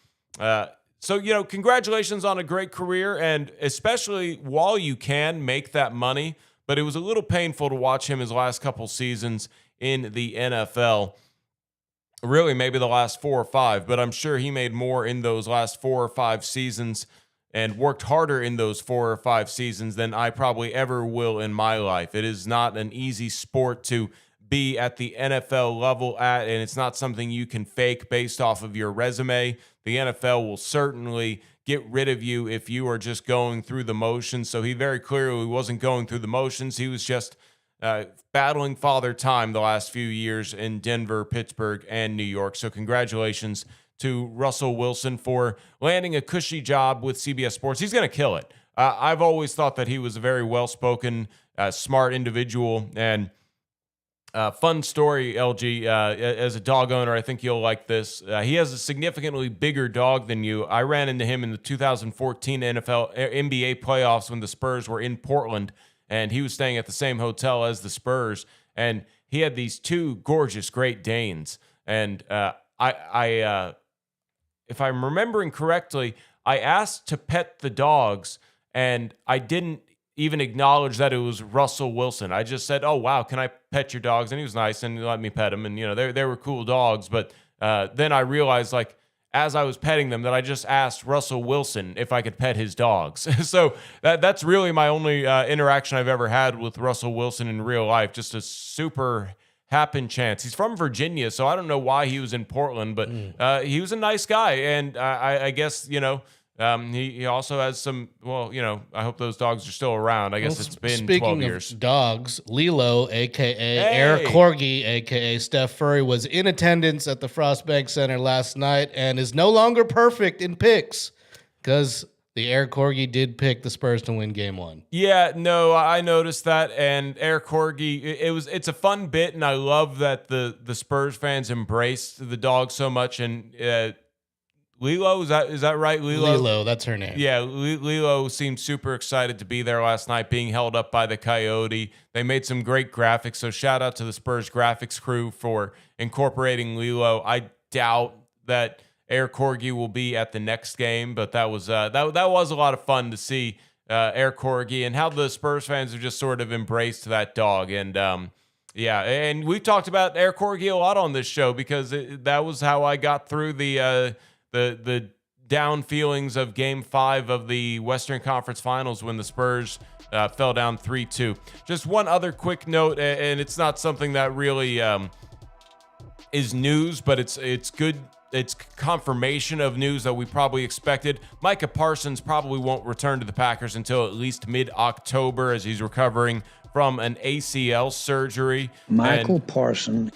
So, congratulations on a great career, and especially while you can make that money. But it was a little painful to watch him his last couple seasons in the NFL. Really, maybe the last 4 or 5, but I'm sure he made more in those last 4 or 5 seasons and worked harder in those 4 or 5 seasons than I probably ever will in my life. It is not an easy sport to be at the NFL level at, and it's not something you can fake based off of your resume. The NFL will certainly get rid of you if you are just going through the motions. So he very clearly wasn't going through the motions. He was just battling father time the last few years in Denver, Pittsburgh, and New York. So congratulations to Russell Wilson for landing a cushy job with CBS Sports. He's going to kill it. I've always thought that he was a very well-spoken, smart individual, and fun story, LG. As a dog owner, I think you'll like this. He has a significantly bigger dog than you. I ran into him in the 2014 NBA playoffs when the Spurs were in Portland, and he was staying at the same hotel as the Spurs, and he had these 2 gorgeous Great Danes. And if I'm remembering correctly, I asked to pet the dogs, and I didn't even acknowledge that it was Russell Wilson. I just said, "Oh, wow, can I pet your dogs?" And he was nice and he let me pet them. And, they were cool dogs. But then I realized, like, as I was petting them that I just asked Russell Wilson if I could pet his dogs. So that's really my only interaction I've ever had with Russell Wilson in real life. Just a super happen chance. He's from Virginia, so I don't know why he was in Portland, but he was a nice guy. And I guess, he also has some, I hope those dogs are still around. I guess it's been 12 years. Speaking of dogs, Lilo, a.k.a. Air Corgi, a.k.a. Steph Furry, was in attendance at the Frost Bank Center last night and is no longer perfect in picks because the Air Corgi did pick the Spurs to win Game 1. Yeah, no, I noticed that, and Air Corgi, it's a fun bit, and I love that the Spurs fans embraced the dog so much, and Lilo, is that right? Lilo, that's her name. Yeah, Lilo seemed super excited to be there last night, being held up by the coyote. They made some great graphics, so shout out to the Spurs graphics crew for incorporating Lilo. I doubt that Air Corgi will be at the next game, but that was that was a lot of fun to see Air Corgi and how the Spurs fans have just sort of embraced that dog. And and we've talked about Air Corgi a lot on this show because that was how I got through the down feelings of Game 5 of the Western Conference Finals when the Spurs fell down 3-2. Just one other quick note, and it's not something that really is news, but it's good. It's confirmation of news that we probably expected. Micah Parsons probably won't return to the Packers until at least mid-October as he's recovering from an ACL surgery. Michael Parsons.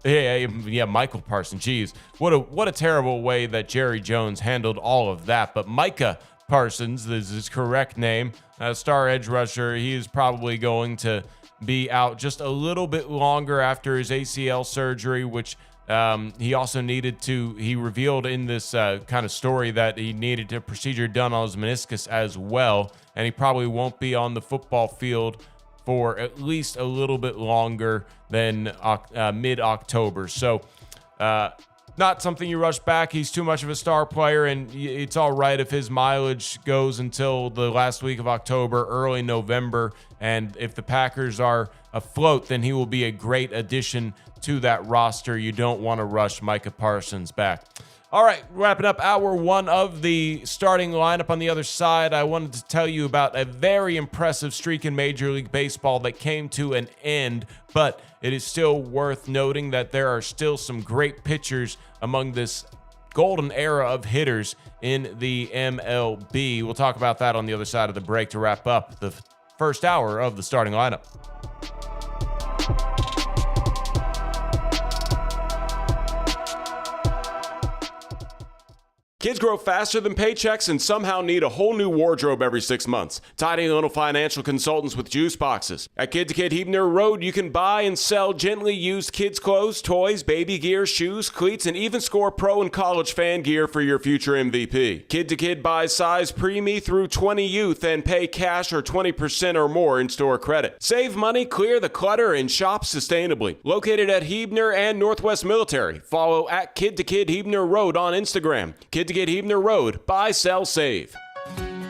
Yeah, Michael Parsons. Jeez, what a terrible way that Jerry Jones handled all of that. But Micah Parsons is his correct name. Star edge rusher. He is probably going to be out just a little bit longer after his ACL surgery, which he also needed to. He revealed in this kind of story that he needed a procedure done on his meniscus as well, and he probably won't be on the football field for at least a little bit longer than mid-October. So not something you rush back. He's too much of a star player, and it's all right if his mileage goes until the last week of October, early November. And if the Packers are afloat, then he will be a great addition to that roster. You don't want to rush Micah Parsons back. All right, wrapping up hour one of the starting lineup. On the other side, I wanted to tell you about a very impressive streak in Major League Baseball that came to an end, but it is still worth noting that there are still some great pitchers among this golden era of hitters in the MLB. We'll talk about that on the other side of the break to wrap up the first hour of the starting lineup. Kids grow faster than paychecks and somehow need a whole new wardrobe every 6 months. Tiny little financial consultants with juice boxes. At Kid to Kid Hebner Road, you can buy and sell gently used kids' clothes, toys, baby gear, shoes, cleats, and even score pro and college fan gear for your future MVP. Kid to Kid buys size preemie through 20 youth and pay cash or 20% or more in store credit. Save money, clear the clutter, and shop sustainably. Located at Hebner and Northwest Military. Follow at Kid to Kid Hebner Road on Instagram. Kid to Kid Hebner Road. Buy, sell, save.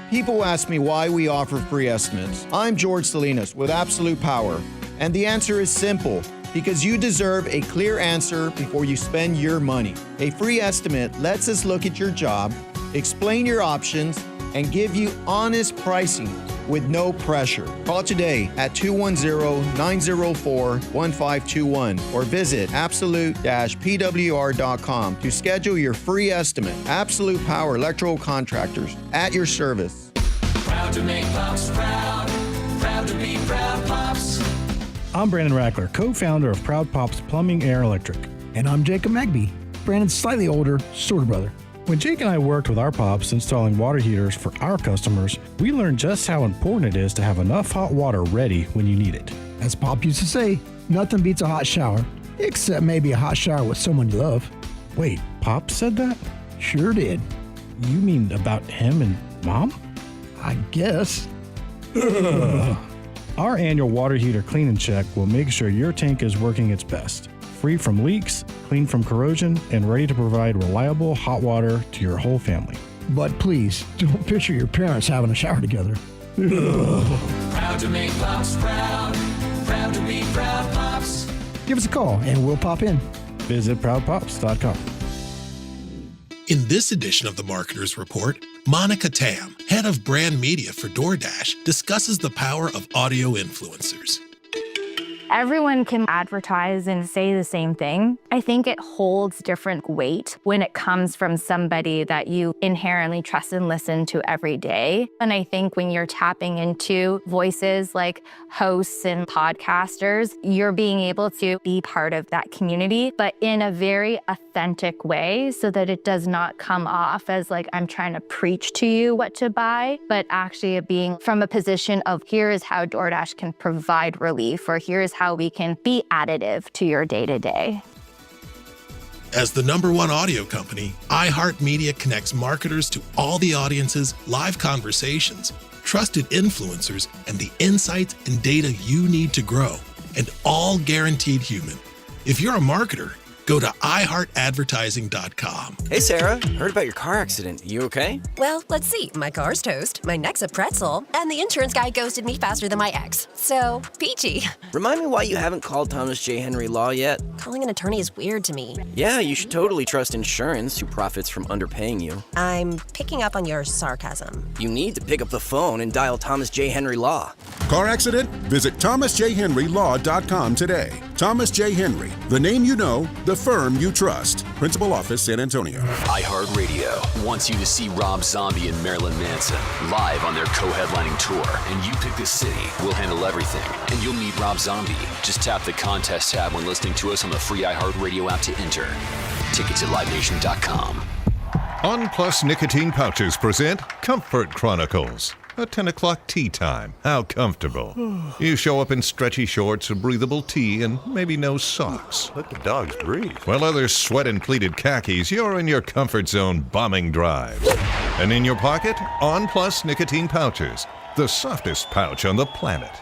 People ask me why we offer free estimates. I'm George Salinas with Absolute Power, and the answer is simple. Because you deserve a clear answer before you spend your money. A free estimate lets us look at your job, explain your options, and give you honest pricing with no pressure. Call today at 210-904-1521 or visit absolute-pwr.com to schedule your free estimate. Absolute Power Electrical Contractors, at your service. Proud to make Pops proud. Proud to be Proud Pops. I'm Brandon Rackler, co-founder of Proud Pops Plumbing, Air, Electric. And I'm Jacob Magby, Brandon's slightly older sorter brother. When Jake and I worked with our pops installing water heaters for our customers, we learned just how important it is to have enough hot water ready when you need it. As Pop used to say, nothing beats a hot shower, except maybe a hot shower with someone you love. Wait, Pop said that? Sure did. You mean about him and Mom? I guess. Our annual water heater clean and check will make sure your tank is working its best. Free from leaks, clean from corrosion, and ready to provide reliable hot water to your whole family. But please, don't picture your parents having a shower together. Proud to make Pops proud. Proud to be Proud Pops. Give us a call and we'll pop in. Visit proudpops.com. In this edition of the Marketer's Report, Monica Tam, head of brand media for DoorDash, discusses the power of audio influencers. Everyone can advertise and say the same thing. I think it holds different weight when it comes from somebody that you inherently trust and listen to every day. And I think when you're tapping into voices like hosts and podcasters, you're being able to be part of that community, but in a very authentic way so that it does not come off as like I'm trying to preach to you what to buy, but actually it being from a position of here is how DoorDash can provide relief, or here is how we can be additive to your day-to-day. As the #1 audio company, iHeartMedia connects marketers to all the audiences, live conversations, trusted influencers, and the insights and data you need to grow, and all guaranteed human. If you're a marketer, go to iHeartAdvertising.com. Hey, Sarah. Heard about your car accident. You okay? Well, let's see. My car's toast, my neck's a pretzel, and the insurance guy ghosted me faster than my ex. So, peachy. Remind me why you haven't called Thomas J. Henry Law yet? Calling an attorney is weird to me. Yeah, you should totally trust insurance, who profits from underpaying you. I'm picking up on your sarcasm. You need to pick up the phone and dial Thomas J. Henry Law. Car accident? Visit thomasjhenrylaw.com today. Thomas J. Henry, the name you know, the firm you trust. Principal office, San Antonio. iHeartRadio wants you to see Rob Zombie and Marilyn Manson live on their co-headlining tour, and you pick the city. We'll handle everything, and you'll meet Rob Zombie. Just tap the contest tab when listening to us on the free iHeartRadio app to enter. Tickets at LiveNation.com. On Plus Nicotine Pouches present Comfort Chronicles. A 10 o'clock tea time. How comfortable. You show up in stretchy shorts, a breathable tee, and maybe no socks. Let the dogs breathe. While others sweat in pleated khakis, you're in your comfort zone bombing drives. And in your pocket, On Plus Nicotine Pouches. The softest pouch on the planet.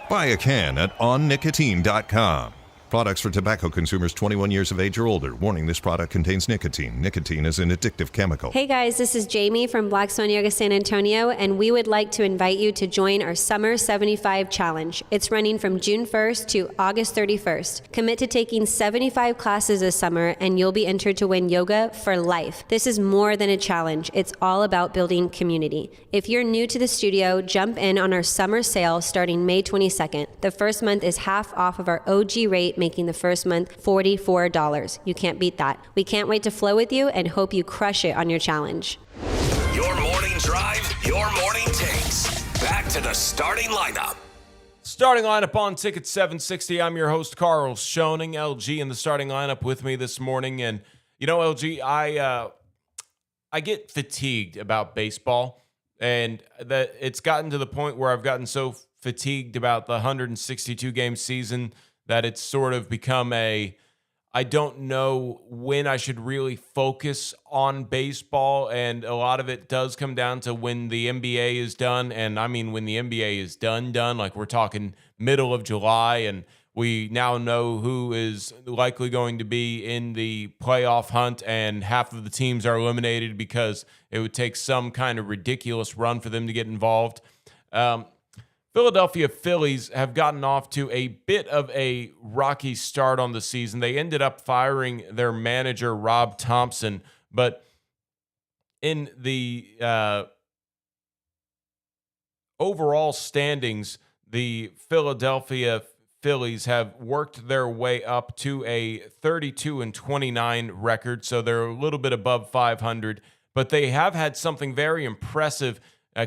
Buy a can at onnicotine.com. Products for tobacco consumers 21 years of age or older. Warning, this product contains nicotine. Nicotine is an addictive chemical. Hey guys, this is Jamie from Black Swan Yoga San Antonio, and we would like to invite you to join our Summer 75 Challenge. It's running from June 1st to August 31st. Commit to taking 75 classes this summer, and you'll be entered to win yoga for life. This is more than a challenge. It's all about building community. If you're new to the studio, jump in on our summer sale starting May 22nd. The first month is half off of our OG rate, making the first month $44. You can't beat that. We can't wait to flow with you and hope you crush it on your challenge. Your morning drive, your morning takes. Back to the starting lineup. Starting lineup on Ticket 760. I'm your host, Carl Schoening. LG in the starting lineup with me this morning. And, you know, LG, I get fatigued about baseball. And that it's gotten to the point where I've gotten so fatigued about the 162-game season that it's sort of become I don't know when I should really focus on baseball. And a lot of it does come down to when the NBA is done. And I mean, when the NBA is done, like we're talking middle of July, and we now know who is likely going to be in the playoff hunt, and half of the teams are eliminated because it would take some kind of ridiculous run for them to get involved. Philadelphia Phillies have gotten off to a bit of a rocky start on the season. They ended up firing their manager, Rob Thompson, but in the overall standings, the Philadelphia Phillies have worked their way up to a 32-29 record, so they're a little bit above 500, but they have had something very impressive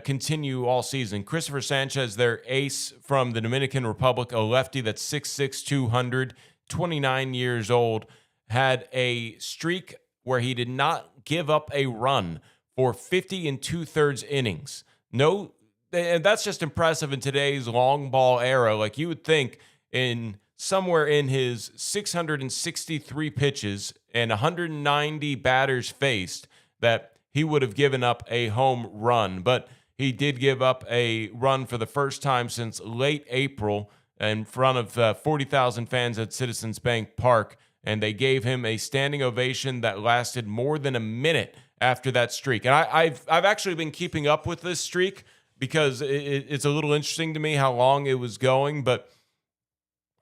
continue all season. Christopher Sanchez, their ace from the Dominican Republic, a lefty that's 6'6", 200, 29 years old, had a streak where he did not give up a run for 50 2/3 innings. No, and that's just impressive in today's long ball era. Like, you would think in somewhere in his 663 pitches and 190 batters faced that he would have given up a home run, but he did give up a run for the first time since late April in front of 40,000 fans at Citizens Bank Park, and they gave him a standing ovation that lasted more than a minute after that streak. And I've actually been keeping up with this streak because it's a little interesting to me how long it was going, but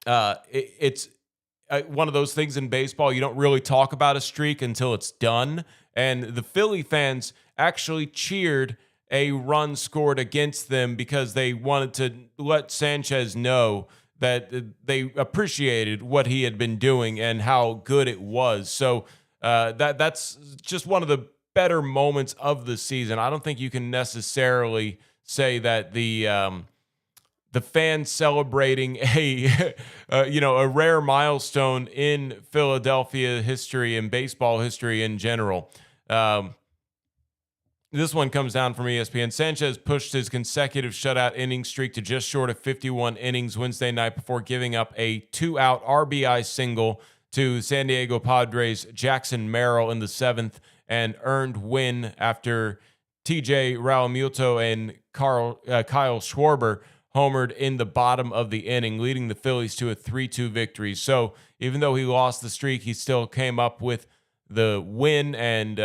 it's one of those things in baseball. You don't really talk about a streak until it's done. And the Philly fans actually cheered a run scored against them because they wanted to let Sanchez know that they appreciated what he had been doing and how good it was. So that's just one of the better moments of the season. I don't think you can necessarily say that the fans celebrating a rare milestone in Philadelphia history and baseball history in general. This one comes down from ESPN. Sanchez pushed his consecutive shutout inning streak to just short of 51 innings Wednesday night before giving up a 2-out RBI single to San Diego Padres' Jackson Merrill in the 7th, and earned win after TJ Realmuto and Kyle Schwarber homered in the bottom of the inning, leading the Phillies to a 3-2 victory. So even though he lost the streak, he still came up with the win, and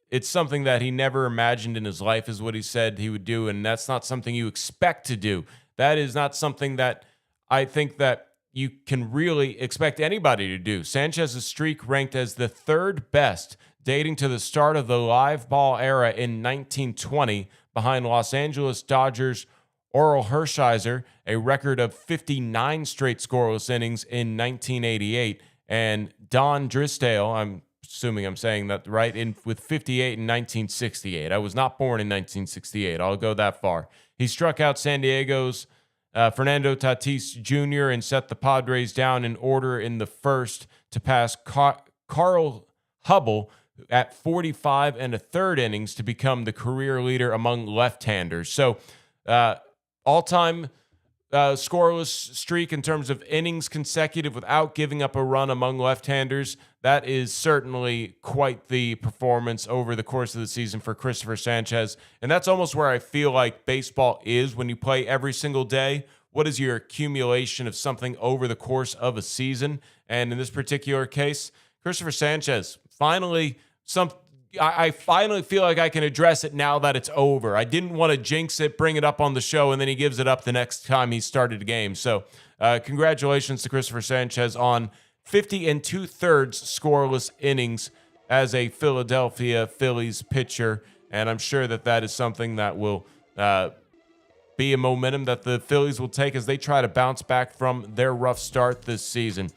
it's something that he never imagined in his life is what he said he would do, and that's not something you expect to do. That is not something that I think that you can really expect anybody to do. Sanchez's streak ranked as the third best dating to the start of the live ball era in 1920, behind Los Angeles Dodgers' Orel Hershiser, a record of 59 straight scoreless innings in 1988, and Don Drysdale, I'm assuming I'm saying that right, with 58 in 1968. I was not born in 1968. I'll go that far. He struck out San Diego's Fernando Tatis Jr. and set the Padres down in order in the first to pass Carl Hubble at 45 and a third innings to become the career leader among left-handers. So all-time scoreless streak in terms of innings consecutive without giving up a run among left-handers. That is certainly quite the performance over the course of the season for Christopher Sanchez. And that's almost where I feel like baseball is when you play every single day. What is your accumulation of something over the course of a season? And in this particular case, Christopher Sanchez, finally, I finally feel like I can address it now that it's over. I didn't want to jinx it, bring it up on the show, and then he gives it up the next time he started a game. So congratulations to Christopher Sanchez on 50 2/3 scoreless innings as a Philadelphia Phillies pitcher. And I'm sure that that is something that will be a momentum that the Phillies will take as they try to bounce back from their rough start this season.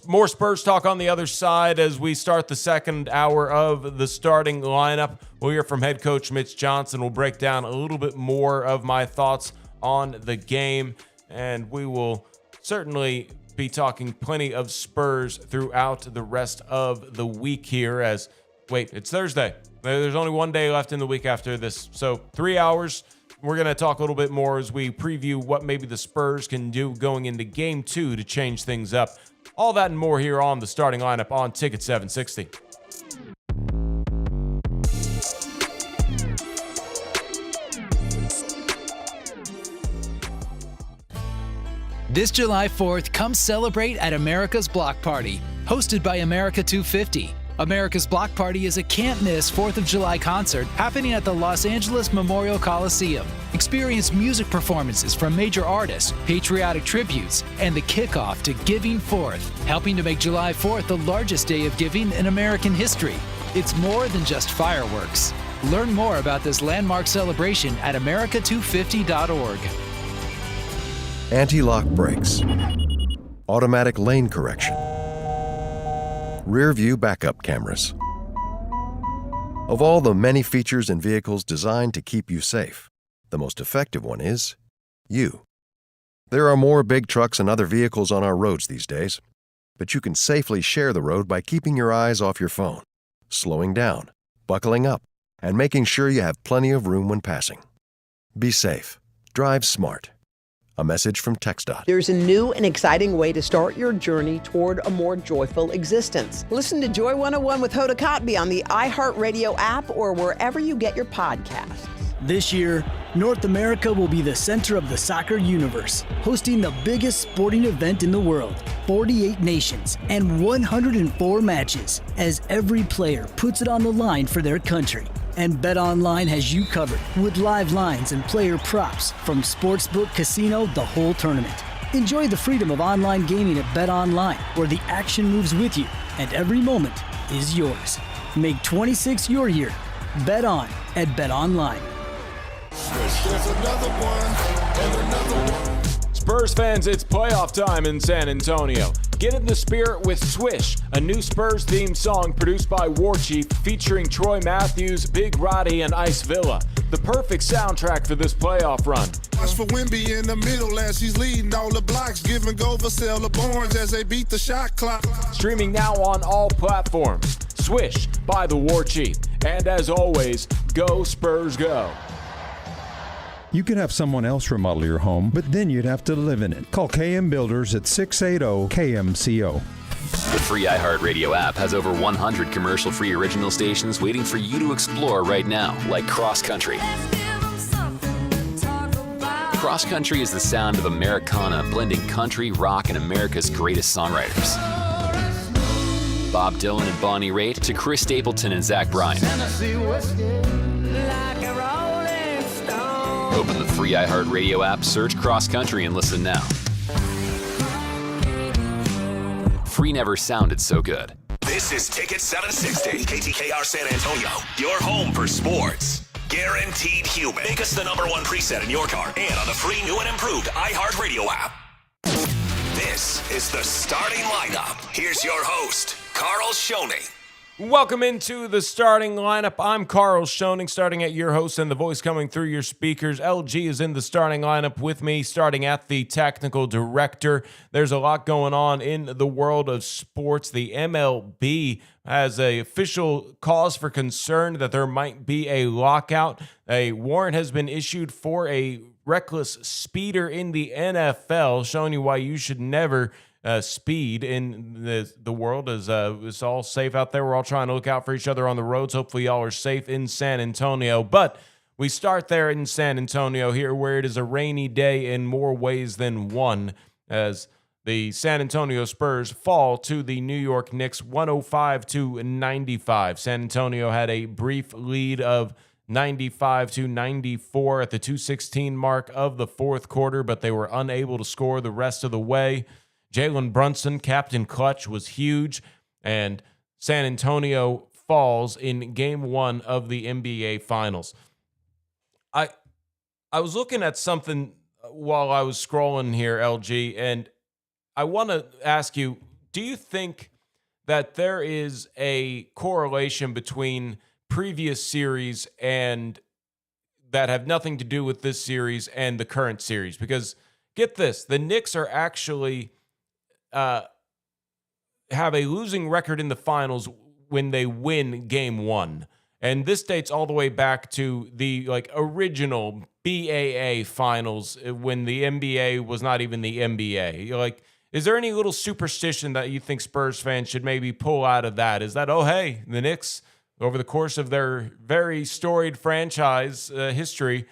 More Spurs talk on the other side as we start the second hour of the starting lineup. We'll hear from head coach Mitch Johnson. We'll break down a little bit more of my thoughts on the game, and we will certainly be talking plenty of Spurs throughout the rest of the week here as, it's Thursday. There's only one day left in the week after this. So 3 hours. We're going to talk a little bit more as we preview what maybe the Spurs can do going into Game 2 to change things up. All that and more here on the starting lineup on Ticket 760. This July 4th, come celebrate at America's Block Party, hosted by America 250. America's Block Party is a can't-miss 4th of July concert happening at the Los Angeles Memorial Coliseum. Experience music performances from major artists, patriotic tributes, and the kickoff to Giving Fourth, helping to make July 4th the largest day of giving in American history. It's more than just fireworks. Learn more about this landmark celebration at america250.org. Anti-lock brakes, automatic lane correction, rear view backup cameras. Of all the many features in vehicles designed to keep you safe, the most effective one is you. There are more big trucks and other vehicles on our roads these days, but you can safely share the road by keeping your eyes off your phone, slowing down, buckling up, and making sure you have plenty of room when passing. Be safe. Drive smart. A message from TxDOT. There's a new and exciting way to start your journey toward a more joyful existence. Listen to Joy 101 with Hoda Kotb on the iHeartRadio app or wherever you get your podcasts. This year, North America will be the center of the soccer universe, hosting the biggest sporting event in the world, 48 nations and 104 matches, as every player puts it on the line for their country. And BetOnline has you covered with live lines and player props from sportsbook, casino, the whole tournament. Enjoy the freedom of online gaming at BetOnline, where the action moves with you and every moment is yours. Make 26 your year. Bet on at BetOnline. There's another one and another one. Spurs fans, it's playoff time in San Antonio. Get in the spirit with Swish, a new Spurs-themed song produced by War Chief featuring Troy Matthews, Big Roddy, and Ice Villa. The perfect soundtrack for this playoff run. Watch for Wimby in the middle as he's leading all the blocks, giving go for sale the Barnes as they beat the shot clock. Streaming now on all platforms. Swish by the War Chief. And as always, go Spurs go. You could have someone else remodel your home, but then you'd have to live in it. Call KM Builders at 680-KMCO. The free iHeartRadio app has over 100 commercial-free original stations waiting for you to explore right now, like Cross Country. Cross Country is the sound of Americana blending country, rock, and America's greatest songwriters. Bob Dylan and Bonnie Raitt to Chris Stapleton and Zach Bryan. Open the free iHeartRadio app, search Cross Country, and listen now. Free never sounded so good. This is Ticket 760, KTKR San Antonio, your home for sports. Guaranteed human. Make us the #1 preset in your car and on the free new and improved iHeartRadio app. This is the starting lineup. Here's your host, Carl Schoening. Welcome into the starting lineup. I'm Karl Schoening, starting at your host and the voice coming through your speakers. LG is in the starting lineup with me, starting at the technical director. There's a lot going on in the world of sports. The MLB has an official cause for concern that there might be a lockout. A warrant has been issued for a reckless speeder in the NFL, showing you why you should never speed in the world. As it's all safe out there. We're all trying to look out for each other on the roads. Hopefully y'all are safe in San Antonio. But we start there in San Antonio here, where it is a rainy day in more ways than one, as the San Antonio Spurs fall to the New York Knicks 105-95. San Antonio had a brief lead of 95-94 at the 2:16 mark of the fourth quarter, but they were unable to score the rest of the way. Jalen Brunson, Captain Clutch, was huge, and San Antonio falls in Game 1 of the NBA Finals. I was looking at something while I was scrolling here, LG, and I want to ask you, do you think that there is a correlation between previous series and that have nothing to do with this series and the current series? Because get this, the Knicks are actually have a losing record in the finals when they win Game 1. And this dates all the way back to the original BAA finals when the NBA was not even the NBA. Is there any little superstition that you think Spurs fans should maybe pull out of that? Is that, oh, hey, the Knicks, over the course of their very storied franchise history,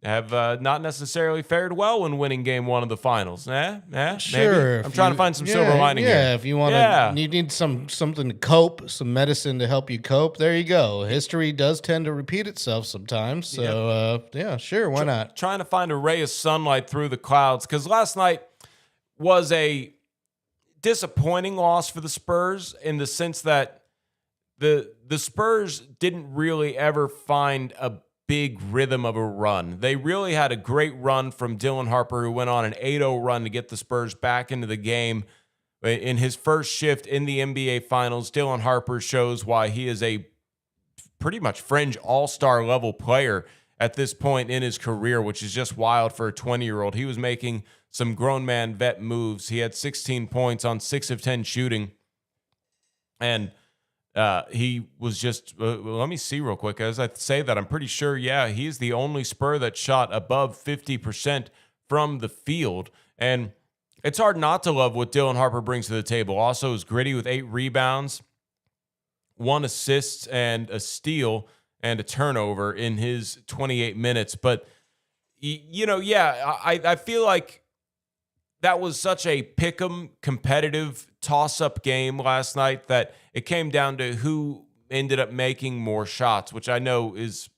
have not necessarily fared well when winning Game 1 of the finals? Sure. Maybe. I'm trying to find some silver lining here. Yeah, if you want to, you need something to cope, some medicine to help you cope. There you go. History does tend to repeat itself sometimes. So, sure, why not? Trying to find a ray of sunlight through the clouds, because last night was a disappointing loss for the Spurs in the sense that the Spurs didn't really ever find a big rhythm of a run. They really had a great run from Dylan Harper, who went on an 8-0 run to get the Spurs back into the game. In his first shift in the NBA Finals, Dylan Harper shows why he is a pretty much fringe all-star level player at this point in his career, which is just wild for a 20-year-old. He was making some grown man vet moves. He had 16 points on 6 of 10 shooting. And he was just, let me see real quick. As I say that, I'm pretty sure, he's the only Spur that shot above 50% from the field. And it's hard not to love what Dylan Harper brings to the table. Also is gritty with 8 rebounds, 1 assist, and a steal, and a turnover in his 28 minutes. But, I feel like that was such a pick'em competitive toss-up game last night that it came down to who ended up making more shots, which I know is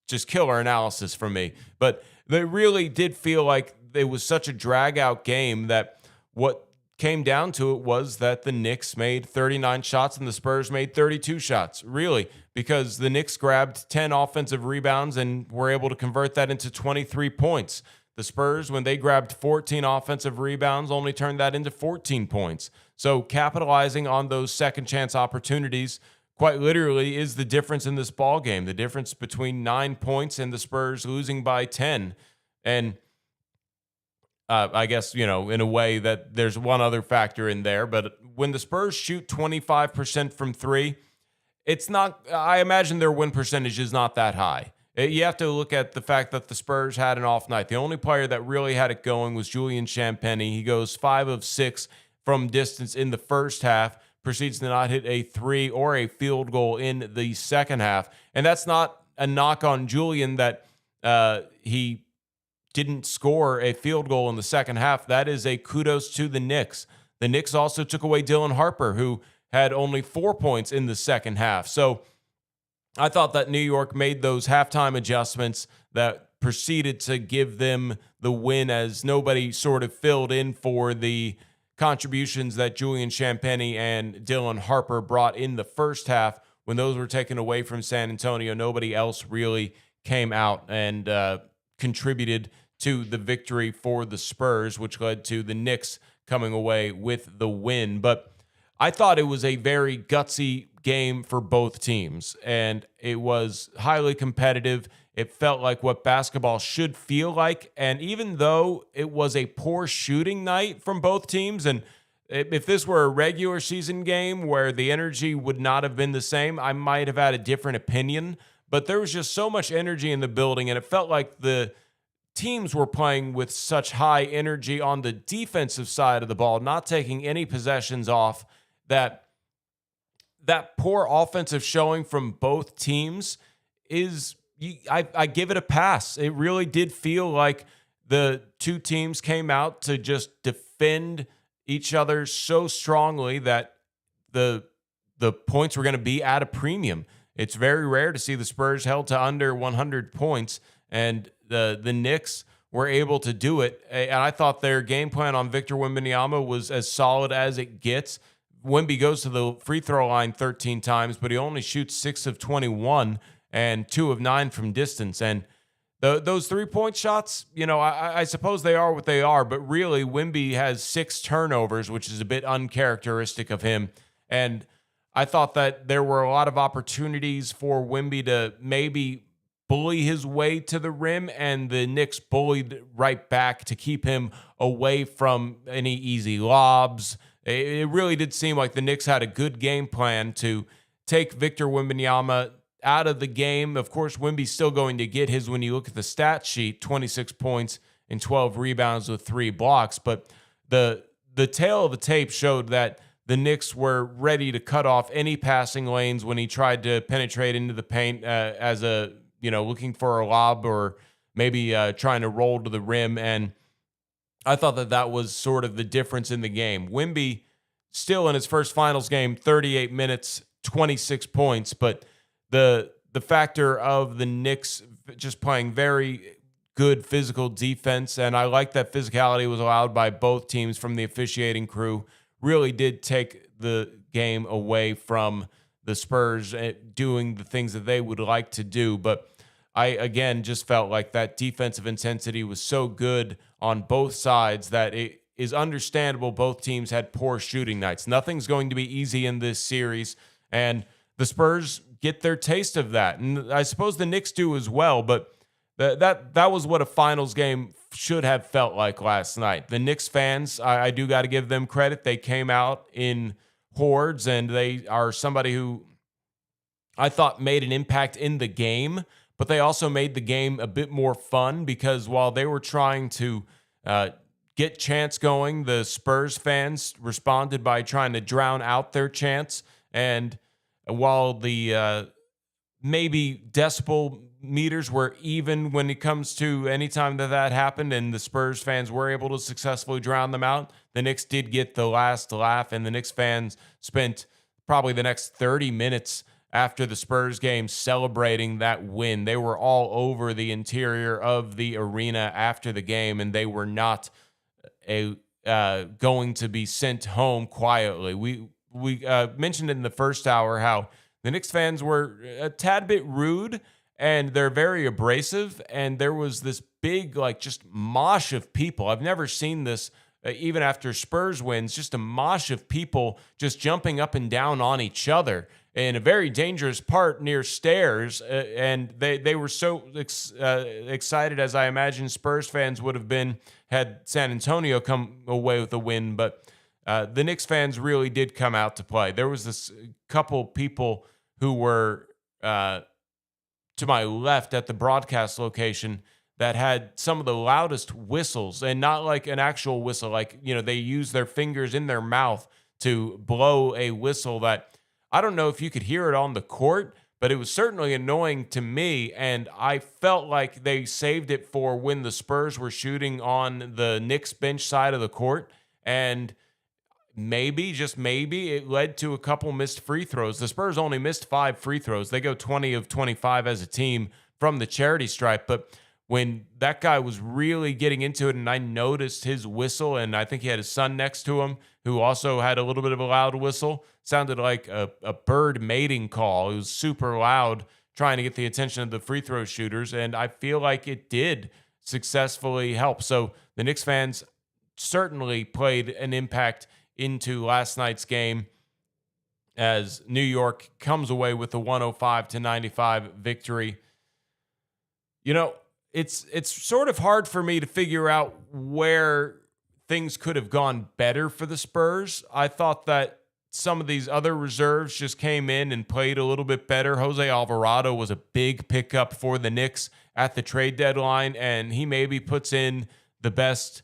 just killer analysis from me. But they really did feel like it was such a drag-out game that what came down to it was that the Knicks made 39 shots and the Spurs made 32 shots, really, because the Knicks grabbed 10 offensive rebounds and were able to convert that into 23 points. The Spurs, when they grabbed 14 offensive rebounds, only turned that into 14 points. So capitalizing on those second chance opportunities quite literally is the difference in this ball game, the difference between 9 points and the Spurs losing by 10. And I guess, in a way that there's one other factor in there, but when the Spurs shoot 25% from three, it's not, I imagine their win percentage is not that high. You have to look at the fact that the Spurs had an off night. The only player that really had it going was Julian Champagnie. He goes 5 of 6 from distance in the first half, proceeds to not hit a three or a field goal in the second half. And that's not a knock on Julian that he didn't score a field goal in the second half. That is a kudos to the Knicks. The Knicks also took away Dylan Harper, who had only 4 points in the second half. So I thought that New York made those halftime adjustments that proceeded to give them the win, as nobody sort of filled in for the contributions that Julian Champagnie and Dylan Harper brought in the first half. When those were taken away from San Antonio, nobody else really came out and contributed to the victory for the Spurs, which led to the Knicks coming away with the win. But I thought it was a very gutsy game for both teams, and it was highly competitive. It felt like what basketball should feel like, and even though it was a poor shooting night from both teams, and if this were a regular season game where the energy would not have been the same, I might have had a different opinion, but there was just so much energy in the building, and it felt like the teams were playing with such high energy on the defensive side of the ball, not taking any possessions off, that poor offensive showing from both teams is, I give it a pass. It really did feel like the two teams came out to just defend each other so strongly that the points were going to be at a premium. It's very rare to see the Spurs held to under 100 points, and the Knicks were able to do it. And I thought their game plan on Victor Wembanyama was as solid as it gets. Wemby goes to the free throw line 13 times, but he only shoots 6 of 21 and 2 of 9 from distance. And those 3-point shots, I suppose they are what they are, but really Wemby has 6 turnovers, which is a bit uncharacteristic of him. And I thought that there were a lot of opportunities for Wemby to maybe bully his way to the rim, and the Knicks bullied right back to keep him away from any easy lobs. It really did seem like the Knicks had a good game plan to take Victor Wembanyama out of the game. Of course, Wemby's still going to get his when you look at the stat sheet, 26 points and 12 rebounds with 3 blocks. But the tail of the tape showed that the Knicks were ready to cut off any passing lanes when he tried to penetrate into the paint as a, looking for a lob or maybe trying to roll to the rim. And I thought that was sort of the difference in the game. Wemby, still in his first finals game, 38 minutes, 26 points, but the factor of the Knicks just playing very good physical defense, and I like that physicality was allowed by both teams from the officiating crew, really did take the game away from the Spurs doing the things that they would like to do. But I, again, just felt like that defensive intensity was so good on both sides that it is understandable both teams had poor shooting nights. Nothing's going to be easy in this series, and the Spurs get their taste of that. And I suppose the Knicks do as well, but that was what a finals game should have felt like last night. The Knicks fans, I do got to give them credit. They came out in hordes, and they are somebody who I thought made an impact in the game, but they also made the game a bit more fun because while they were trying to get chants going, the Spurs fans responded by trying to drown out their chants. And while the maybe decibel meters were even when it comes to any time that happened and the Spurs fans were able to successfully drown them out, the Knicks did get the last laugh, and the Knicks fans spent probably the next 30 minutes after the Spurs game celebrating that win. They were all over the interior of the arena after the game, and they were not going to be sent home quietly. We mentioned in the first hour how the Knicks fans were a tad bit rude, and they're very abrasive, and there was this big, just mosh of people. I've never seen this, even after Spurs wins, just a mosh of people just jumping up and down on each other in a very dangerous part near stairs, and they were so excited, as I imagine Spurs fans would have been had San Antonio come away with a win, but the Knicks fans really did come out to play. There was this couple people who were to my left at the broadcast location that had some of the loudest whistles, and not like an actual whistle, they use their fingers in their mouth to blow a whistle that I don't know if you could hear it on the court, but it was certainly annoying to me, and I felt like they saved it for when the Spurs were shooting on the Knicks bench side of the court, and maybe, just maybe, it led to a couple missed free throws. The Spurs only missed 5 free throws. They go 20 of 25 as a team from the charity stripe, but when that guy was really getting into it and I noticed his whistle, and I think he had his son next to him who also had a little bit of a loud whistle, sounded like a bird mating call. It was super loud, trying to get the attention of the free throw shooters, and I feel like it did successfully help. So the Knicks fans certainly played an impact into last night's game as New York comes away with a 105-95 victory. It's sort of hard for me to figure out where things could have gone better for the Spurs. I thought that some of these other reserves just came in and played a little bit better. Jose Alvarado was a big pickup for the Knicks at the trade deadline, and he maybe puts in the best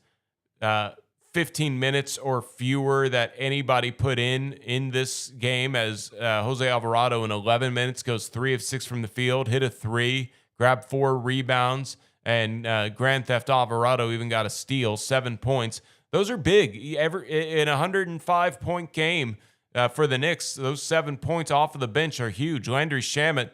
15 minutes or fewer that anybody put in this game, as Jose Alvarado in 11 minutes goes 3 of 6 from the field, hit a 3, grabbed 4 rebounds, and Grand Theft Alvarado even got a steal, 7 points. Those are big. In a 105-point game for the Knicks, those 7 points off of the bench are huge. Landry Shamet,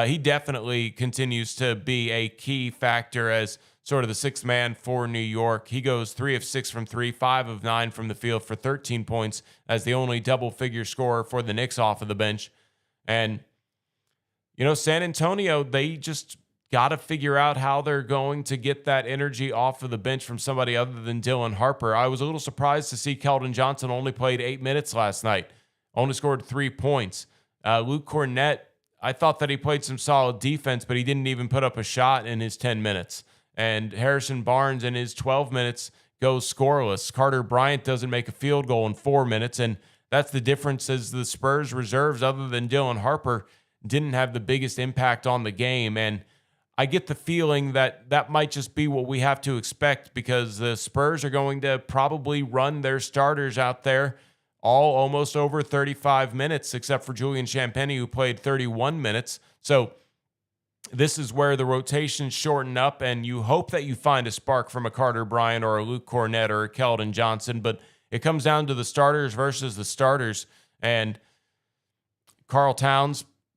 he definitely continues to be a key factor as sort of the sixth man for New York. He goes 3 of 6 from 3, 5 of 9 from the field for 13 points as the only double-figure scorer for the Knicks off of the bench. And, San Antonio, they just got to figure out how they're going to get that energy off of the bench from somebody other than Dylan Harper. I was a little surprised to see Keldon Johnson only played 8 minutes last night, only scored 3 points. Luke Cornett, I thought that he played some solid defense, but he didn't even put up a shot in his 10 minutes. And Harrison Barnes in his 12 minutes goes scoreless. Carter Bryant doesn't make a field goal in 4 minutes, and that's the difference, as the Spurs reserves, other than Dylan Harper, didn't have the biggest impact on the game. And I get the feeling that that might just be what we have to expect, because the Spurs are going to probably run their starters out there all almost over 35 minutes, except for Julian Champagnie, who played 31 minutes. So this is where the rotations shorten up, and you hope that you find a spark from a Carter Bryant or a Luke Cornett or a Keldon Johnson, but it comes down to the starters versus the starters. And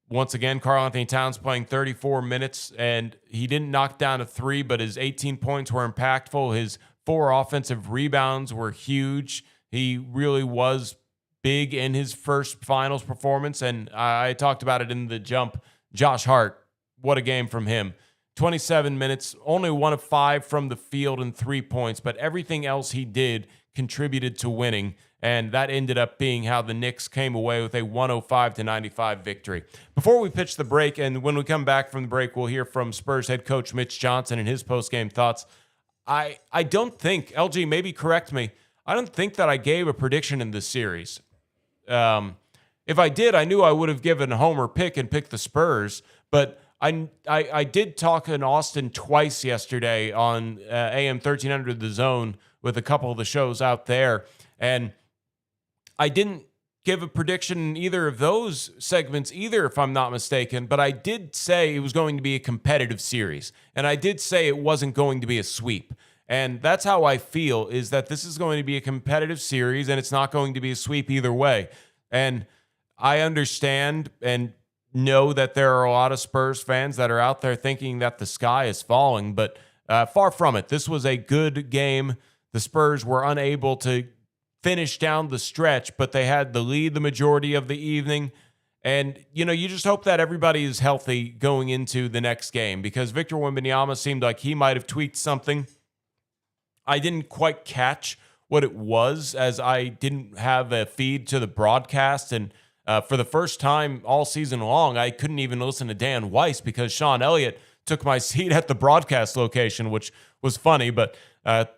once again, Karl-Anthony Towns playing 34 minutes, and he didn't knock down a 3, but his 18 points were impactful. His 4 offensive rebounds were huge. He really was big in his first finals performance, and I talked about it in the jump. Josh Hart, what a game from him. 27 minutes, only 1 of 5 from the field and 3 points, but everything else he did contributed to winning. And that ended up being how the Knicks came away with a 105-95 victory. Before we pitch the break, and when we come back from the break, we'll hear from Spurs head coach Mitch Johnson and his post-game thoughts. I don't think, LG, maybe correct me, I don't think that I gave a prediction in this series. If I did, I knew I would have given a homer pick and picked the Spurs, but I did talk in Austin twice yesterday on AM 1300 The Zone with a couple of the shows out there, and I didn't give a prediction in either of those segments either, if I'm not mistaken, but I did say it was going to be a competitive series, and I did say it wasn't going to be a sweep. And that's how I feel, is that this is going to be a competitive series, and it's not going to be a sweep either way. And I understand, and know that there are a lot of Spurs fans that are out there thinking that the sky is falling, but far from it. This was a good game. The Spurs were unable to finish down the stretch, but they had the lead the majority of the evening. And, you just hope that everybody is healthy going into the next game, because Victor Wembanyama seemed like he might have tweaked something. I didn't quite catch what it was, as I didn't have a feed to the broadcast. And for the first time all season long, I couldn't even listen to Dan Weiss because Sean Elliott took my seat at the broadcast location, which was funny. But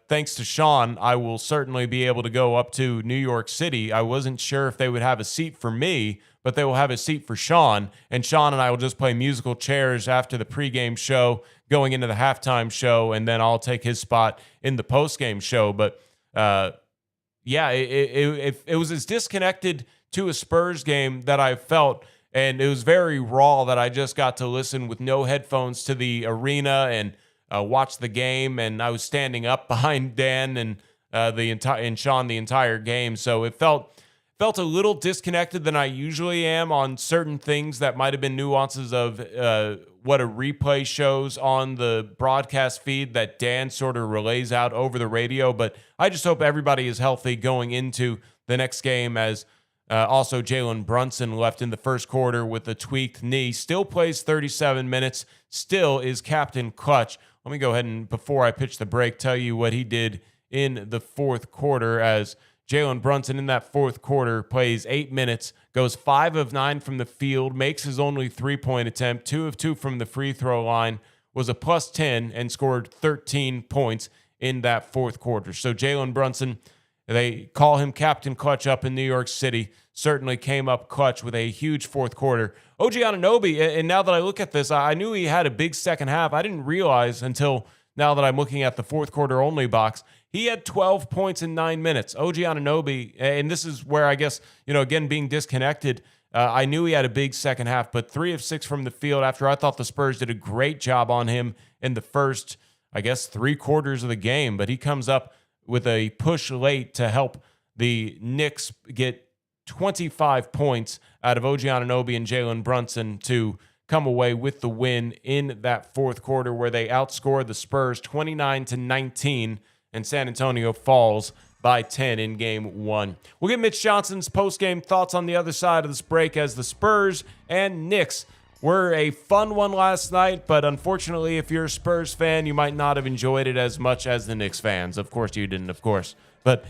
thanks to Sean, I will certainly be able to go up to New York City. I wasn't sure if they would have a seat for me, but they will have a seat for Sean. And Sean and I will just play musical chairs after the pregame show, going into the halftime show, and then I'll take his spot in the postgame show. But it was as disconnected to a Spurs game that I felt, and it was very raw that I just got to listen with no headphones to the arena and watch the game. And I was standing up behind Dan and Sean the entire game, so it felt a little disconnected than I usually am on certain things that might have been nuances of what a replay shows on the broadcast feed that Dan sort of relays out over the radio. But I just hope everybody is healthy going into the next game, as also Jalen Brunson left in the first quarter with a tweaked knee. Still plays 37 minutes, still is captain clutch. Let me go ahead and, before I pitch the break, tell you what he did in the fourth quarter, as Jalen Brunson in that fourth quarter plays 8 minutes, goes 5 of 9 from the field, makes his only 3-point attempt, 2 of 2 from the free throw line, was a plus 10, and scored 13 points in that fourth quarter. So Jalen Brunson, they call him Captain Clutch up in New York City, certainly came up clutch with a huge fourth quarter. OG Anunoby, and now that I look at this, I knew he had a big second half. I didn't realize until now that I'm looking at the fourth quarter only box, he had 12 points in 9 minutes. OG Anunoby, and this is where I guess, again, being disconnected, I knew he had a big second half, but 3 of 6 from the field after I thought the Spurs did a great job on him in the first, I guess, 3 quarters of the game. But he comes up with a push late to help the Knicks get 25 points out of OG Anunoby and Jalen Brunson to come away with the win in that fourth quarter, where they outscored the Spurs 29-19, and San Antonio falls by 10 in game 1. We'll get Mitch Johnson's post-game thoughts on the other side of this break, as the Spurs and Knicks were a fun one last night, but unfortunately, if you're a Spurs fan, you might not have enjoyed it as much as the Knicks fans. Of course you didn't, of course. But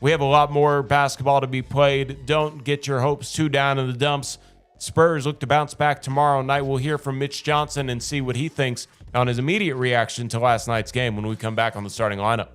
we have a lot more basketball to be played. Don't get your hopes too down in the dumps. Spurs look to bounce back tomorrow night. We'll hear from Mitch Johnson and see what he thinks on his immediate reaction to last night's game when we come back on the starting lineup.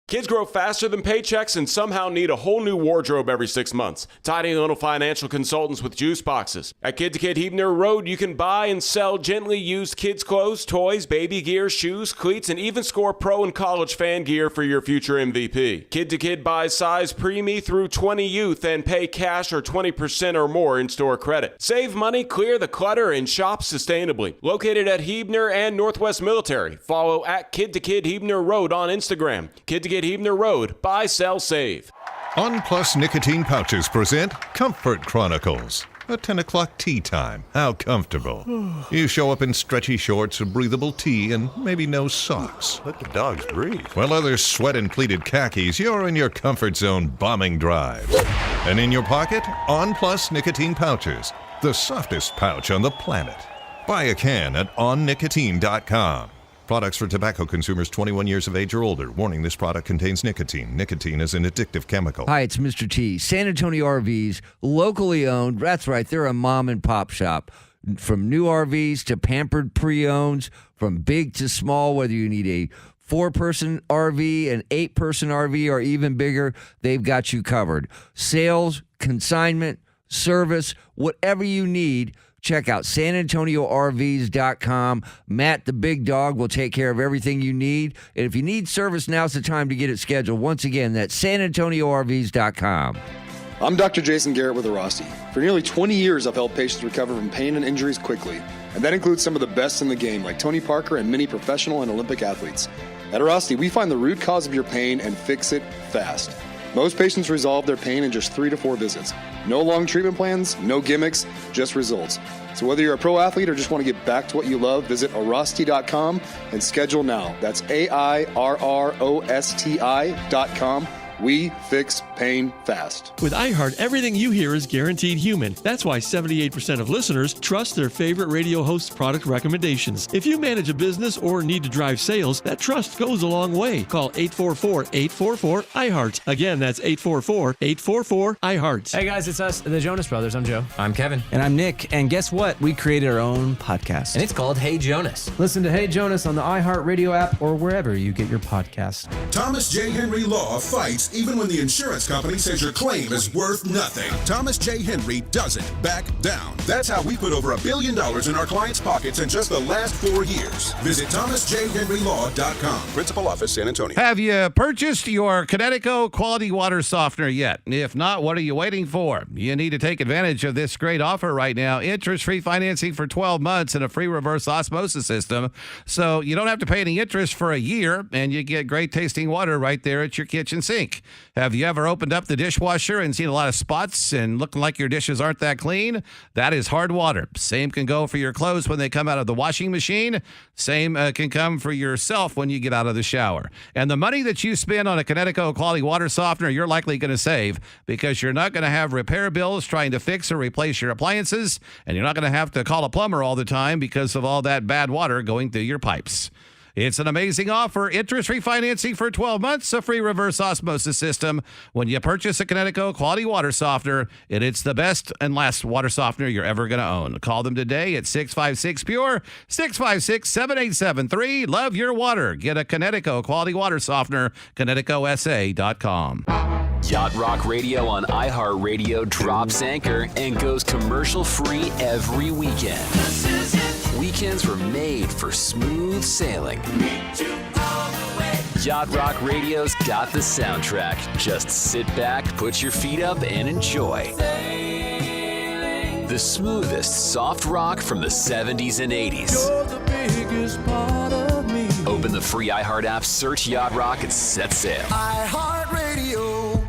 Kids grow faster than paychecks and somehow need a whole new wardrobe every 6 months. Tiny little financial consultants with juice boxes. At Kid to Kid Huebner Road, you can buy and sell gently used kids' clothes, toys, baby gear, shoes, cleats, and even score pro and college fan gear for your future MVP. Kid to Kid buys size preemie through 20 youth and pay cash or 20% or more in-store credit. Save money, clear the clutter, and shop sustainably. Located at Huebner and Northwest Military. Follow at Kid to Kid Huebner Road on Instagram. Kid to Kid Huebner Road. Buy, sell, save. On Plus Nicotine Pouches present Comfort Chronicles. A 10 o'clock tea time. How comfortable. You show up in stretchy shorts, a breathable tee, and maybe no socks. Let the dogs breathe. While others sweat in pleated khakis, you're in your comfort zone bombing drives. And in your pocket, On Plus Nicotine Pouches. The softest pouch on the planet. Buy a can at onnicotine.com. Products for tobacco consumers 21 years of age or older. Warning, this product contains nicotine. Nicotine is an addictive chemical. Hi, it's Mr. T. San Antonio RVs, locally owned. That's right, they're a mom and pop shop. From new RVs to pampered pre-owns, from big to small, whether you need a 4-person RV, an 8-person RV, or even bigger, they've got you covered. Sales, consignment, service, whatever you need, check out SanAntonioRVs.com. Matt, the big dog, will take care of everything you need. And if you need service, now's the time to get it scheduled. Once again, that's SanAntonioRVs.com. I'm Dr. Jason Garrett with Arasti. For nearly 20 years, I've helped patients recover from pain and injuries quickly. And that includes some of the best in the game, like Tony Parker and many professional and Olympic athletes. At Orosity, we find the root cause of your pain and fix it fast. Most patients resolve their pain in just 3 to 4 visits. No long treatment plans, no gimmicks, just results. So whether you're a pro athlete or just want to get back to what you love, visit Orosity.com and schedule now. That's AIRROSTI.com. We fix pain fast. With iHeart, everything you hear is guaranteed human. That's why 78% of listeners trust their favorite radio host's product recommendations. If you manage a business or need to drive sales, that trust goes a long way. Call 844-844-iHeart. Again, that's 844-844-iHeart. Hey guys, it's us, the Jonas Brothers. I'm Joe. I'm Kevin. And I'm Nick. And guess what? We created our own podcast. And it's called Hey Jonas. Listen to Hey Jonas on the iHeartRadio app or wherever you get your podcast. Thomas J. Henry Law fights even when the insurance company says your claim is worth nothing. Thomas J. Henry doesn't back down. That's how we put over $1 billion in our clients' pockets in just the last 4 years. Visit thomasjhenrylaw.com. Principal Office, San Antonio. Have you purchased your Connecticut quality water softener yet? If not, what are you waiting for? You need to take advantage of this great offer right now. Interest-free financing for 12 months and a free reverse osmosis system. So you don't have to pay any interest for a year, and you get great tasting water right there at your kitchen sink. Have you ever opened up the dishwasher and seen a lot of spots and looking like your dishes aren't that clean? That is hard water. Same can go for your clothes when they come out of the washing machine. Same can come for yourself when you get out of the shower. And the money that you spend on a Connecticut quality water softener, you're likely going to save because you're not going to have repair bills trying to fix or replace your appliances, and you're not going to have to call a plumber all the time because of all that bad water going through your pipes. It's an amazing offer. Interest-free financing for 12 months, a free reverse osmosis system. When you purchase a Connecticut quality water softener, it's the best and last water softener you're ever going to own. Call them today at 656-PURE, 656-7873. Love your water. Get a Connecticut quality water softener, ConnecticutSA.com. Yacht Rock Radio on iHeartRadio drops anchor and goes commercial-free every weekend. Weekends were made for smooth sailing. Yacht Rock Radio's got the soundtrack. Just sit back, put your feet up, and enjoy. The smoothest soft rock from the 70s and 80s. You're the biggest part of me. Open the free iHeart app, search Yacht Rock, and set sail. iHeartRadio.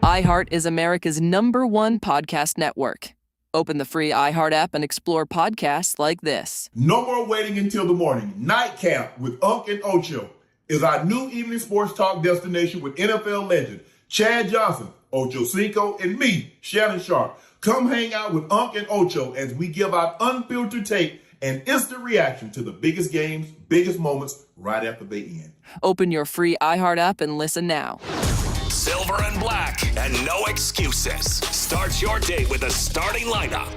iHeart is America's #1 podcast network. Open the free iHeart app and explore podcasts like this. No more waiting until the morning. Nightcap with Unc and Ocho is our new evening sports talk destination with NFL legend Chad Johnson, Ocho Cinco, and me, Shannon Sharp. Come hang out with Unc and Ocho as we give out unfiltered tape and instant reaction to the biggest games, biggest moments right after they end. Open your free iHeart app and listen now. Silver and black, and no excuses. Start your day with a starting lineup.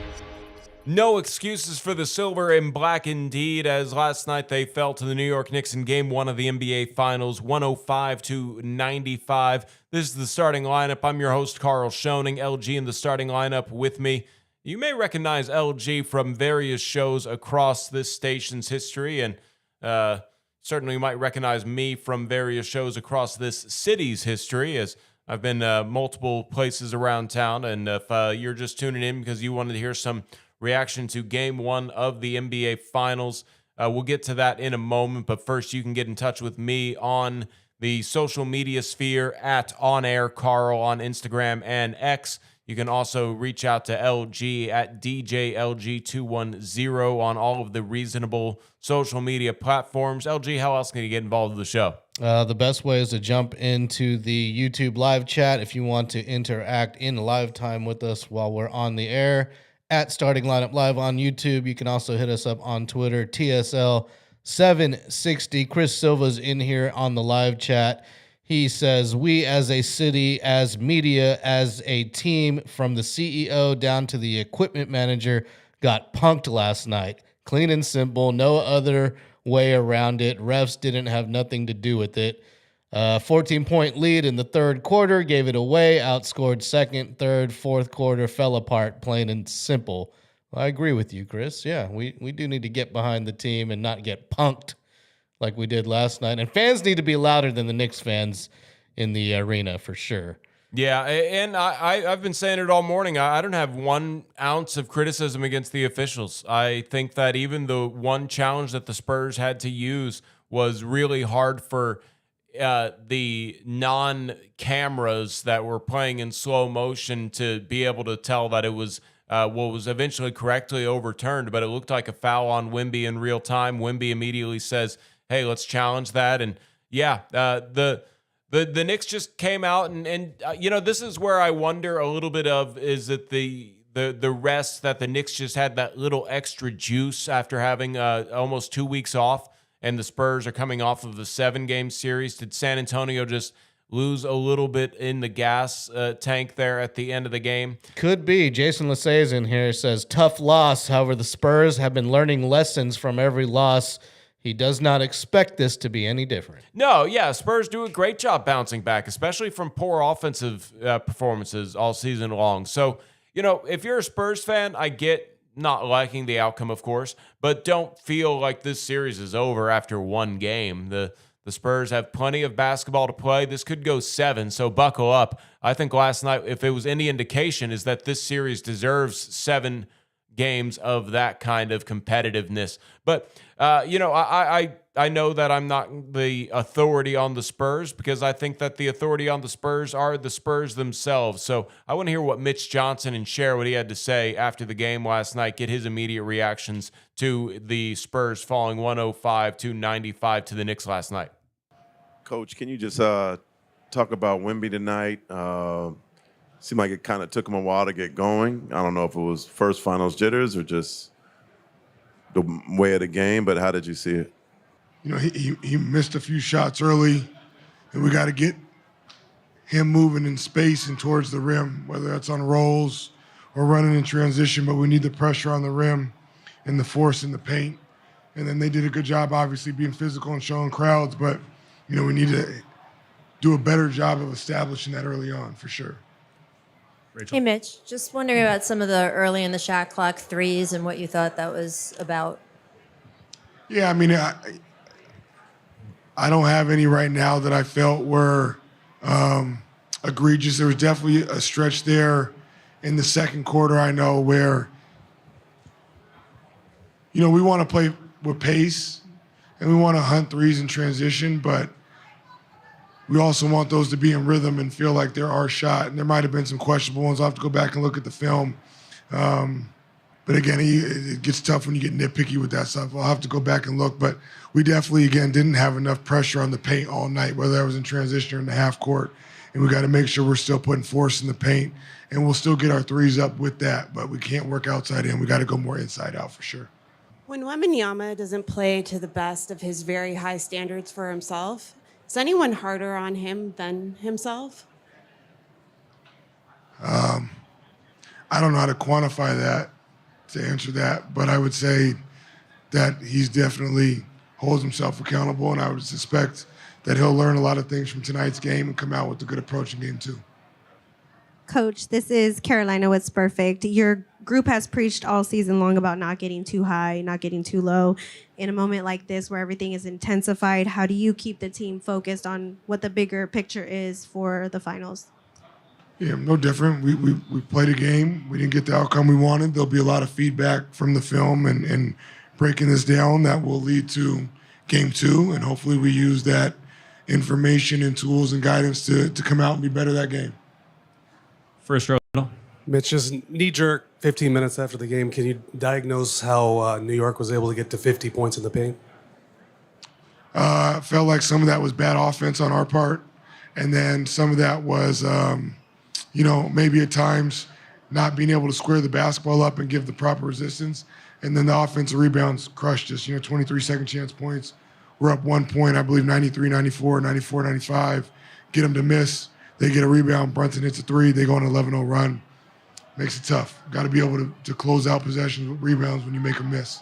No excuses for the silver and black indeed, as last night they fell to the New York Knicks in Game 1 of the NBA Finals, 105-95. This is the starting lineup. I'm your host, Carl Schoening. LG in the starting lineup with me. You may recognize LG from various shows across this station's history, and certainly you might recognize me from various shows across this city's history, as I've been multiple places around town. And if you're just tuning in because you wanted to hear some reaction to Game 1 of the NBA Finals, we'll get to that in a moment. But first, you can get in touch with me on the social media sphere at OnAirCarl on Instagram and X. You can also reach out to LG at DJLG210 on all of the reasonable social media platforms. LG, how else can you get involved with the show? The best way is to jump into the YouTube live chat if you want to interact in live time with us while we're on the air at Starting Lineup Live on YouTube. You can also hit us up on Twitter, TSL760. Chris Silva's in here on the live chat. He says, we as a city, as media, as a team, from the CEO down to the equipment manager, got punked last night. Clean and simple, no other way around it. Refs didn't have nothing to do with it. 14-point lead in the third quarter, gave it away, outscored second, third, fourth quarter, fell apart, plain and simple. Well, I agree with you, Chris. Yeah, we do need to get behind the team and not get punked like we did last night. And fans need to be louder than the Knicks fans in the arena for sure. Yeah, and I've been saying it all morning. I don't have 1 ounce of criticism against the officials. I think that even the one challenge that the Spurs had to use was really hard for the non-cameras that were playing in slow motion to be able to tell that it was what was eventually correctly overturned, but it looked like a foul on Wemby in real time. Wemby immediately says, hey, let's challenge that. And yeah, the Knicks just came out and this is where I wonder a little bit of, is it the rest that the Knicks just had that little extra juice after having almost 2 weeks off, and the Spurs are coming off of the 7-game series. Did San Antonio just lose a little bit in the gas tank there at the end of the game? Could be. Jason Lasay's in here, says, tough loss. However, the Spurs have been learning lessons from every loss. He does not expect this to be any different. No, yeah, Spurs do a great job bouncing back, especially from poor offensive performances all season long. So, if you're a Spurs fan, I get not liking the outcome, of course, but don't feel like this series is over after one game. The Spurs have plenty of basketball to play. This could go 7, so buckle up. I think last night, if it was any indication, is that this series deserves 7 games of that kind of competitiveness. But, I know that I'm not the authority on the Spurs, because I think that the authority on the Spurs are the Spurs themselves. So I want to hear what Mitch Johnson and share what he had to say after the game last night, get his immediate reactions to the Spurs falling 105-95 to the Knicks last night. Coach, can you just talk about Wemby tonight? Seemed like it kind of took him a while to get going. I don't know if it was first finals jitters or just the way of the game, but how did you see it? He missed a few shots early, and we got to get him moving in space and towards the rim, whether that's on rolls or running in transition, but we need the pressure on the rim and the force in the paint. And then they did a good job, obviously, being physical and showing crowds, but, we need to do a better job of establishing that early on, for sure. Rachel. Hey, Mitch, just wondering about some of the early in the shot clock threes and what you thought that was about. Yeah, I don't have any right now that I felt were egregious. There was definitely a stretch there in the second quarter, I know, where, we want to play with pace and we want to hunt threes in transition, but we also want those to be in rhythm and feel like they're our shot. And there might have been some questionable ones. I'll have to go back and look at the film. But again, it gets tough when you get nitpicky with that stuff. I'll have to go back and look. But we definitely, again, didn't have enough pressure on the paint all night, whether that was in transition or in the half court. And we got to make sure we're still putting force in the paint. And we'll still get our threes up with that. But we can't work outside in. We got to go more inside out for sure. When Wembanyama doesn't play to the best of his very high standards for himself, is anyone harder on him than himself? I don't know how to quantify that, to answer that, but I would say that he's definitely holds himself accountable, and I would suspect that he'll learn a lot of things from tonight's game and come out with a good approach in game 2. Coach, this is Carolina with Spurfect. Your group has preached all season long about not getting too high, not getting too low. In a moment like this where everything is intensified, how do you keep the team focused on what the bigger picture is for the finals? Yeah, no different. We played a game. We didn't get the outcome we wanted. There'll be a lot of feedback from the film and breaking this down that will lead to game 2, and hopefully we use that information and tools and guidance to come out and be better that game. First row. Mitch, just knee-jerk 15 minutes after the game, can you diagnose how New York was able to get to 50 points in the paint? Felt like some of that was bad offense on our part, and then some of that was, maybe at times not being able to square the basketball up and give the proper resistance, and then the offensive rebounds crushed us. 23 second chance points. We're up 1 point, I believe 93-94, 94-95. Get them to miss. They get a rebound. Brunson hits a 3. They go on an 11-0 run. Makes it tough. Got to be able to close out possessions with rebounds when you make a miss.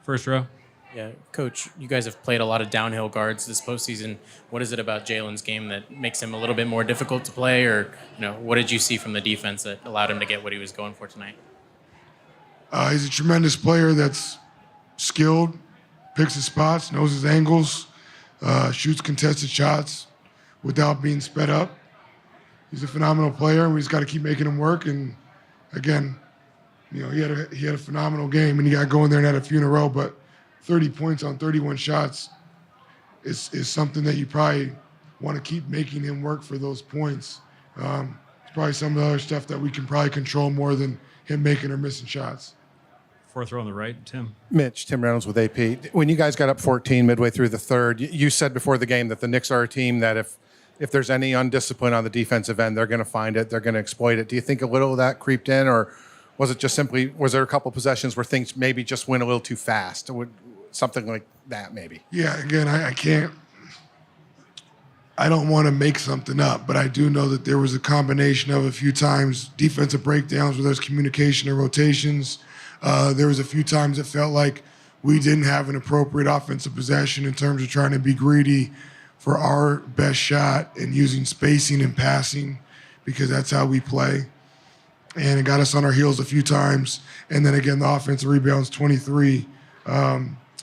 First row. Yeah, Coach, you guys have played a lot of downhill guards this postseason. What is it about Jalen's game that makes him a little bit more difficult to play? Or, what did you see from the defense that allowed him to get what he was going for tonight? He's a tremendous player that's skilled, picks his spots, knows his angles, shoots contested shots without being sped up. He's a phenomenal player, and we just got to keep making him work. And again, he had a phenomenal game, and he got going there and had a few in a row. But 30 points on 31 shots is something that you probably want to keep making him work for those points. It's probably some of the other stuff that we can probably control more than him making or missing shots. Fourth row on the right, Tim. Tim Reynolds with AP. When you guys got up 14 midway through the third, you said before the game that the Knicks are a team that if there's any undiscipline on the defensive end, they're going to find it, they're going to exploit it. Do you think a little of that creeped in, or was it just simply, was there a couple possessions where things maybe just went a little too fast? Something like that, maybe? Yeah, again, I don't want to make something up, but I do know that there was a combination of a few times defensive breakdowns where there's communication and rotations. There was a few times it felt like we didn't have an appropriate offensive possession in terms of trying to be greedy for our best shot and using spacing and passing, because that's how we play. And it got us on our heels a few times. And then again, the offensive rebounds, 23.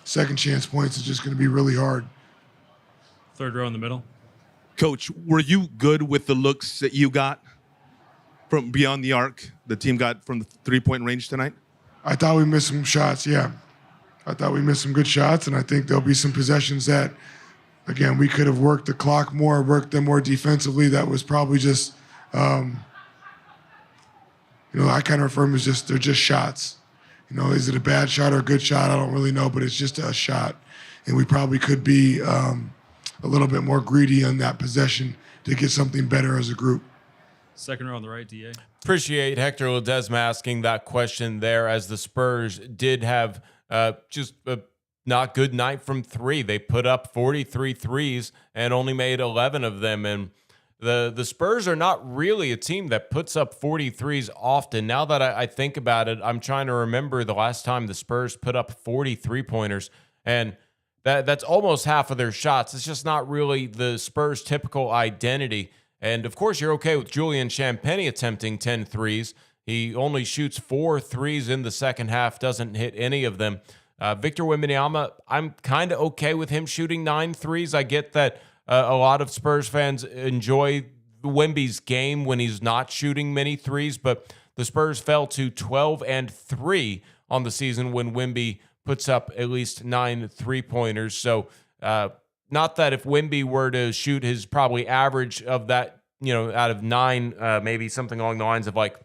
Second chance points is just going to be really hard. Third row in the middle. Coach, were you good with the looks that you got from beyond the arc the team got from the three-point range tonight? I thought we missed some shots, yeah. I thought we missed some good shots, and I think there'll be some possessions that, again, we could have worked the clock more, worked them more defensively. That was probably just, I kind of refer them as they're just shots. Is it a bad shot or a good shot? I don't really know, but it's just a shot. And we probably could be a little bit more greedy on that possession to get something better as a group. Second row on the right, DA. Appreciate Hector Ledesma asking that question there, as the Spurs did have just a not good night from three. They put up 43 threes and only made 11 of them. And the Spurs are not really a team that puts up 43s often. Now that I think about it, I'm trying to remember the last time the Spurs put up 43-pointers, and that's almost half of their shots. It's just not really the Spurs' typical identity. And, of course, you're okay with Julian Champagnie attempting 10 threes. He only shoots 4 threes in the second half, doesn't hit any of them. Victor Wembanyama, I'm kind of okay with him shooting 9 threes. I get that a lot of Spurs fans enjoy Wemby's game when he's not shooting many threes, but the Spurs fell to 12-3 on the season when Wemby puts up at least 9 three-pointers. So not that if Wemby were to shoot his probably average of that, out of 9, maybe something along the lines of like,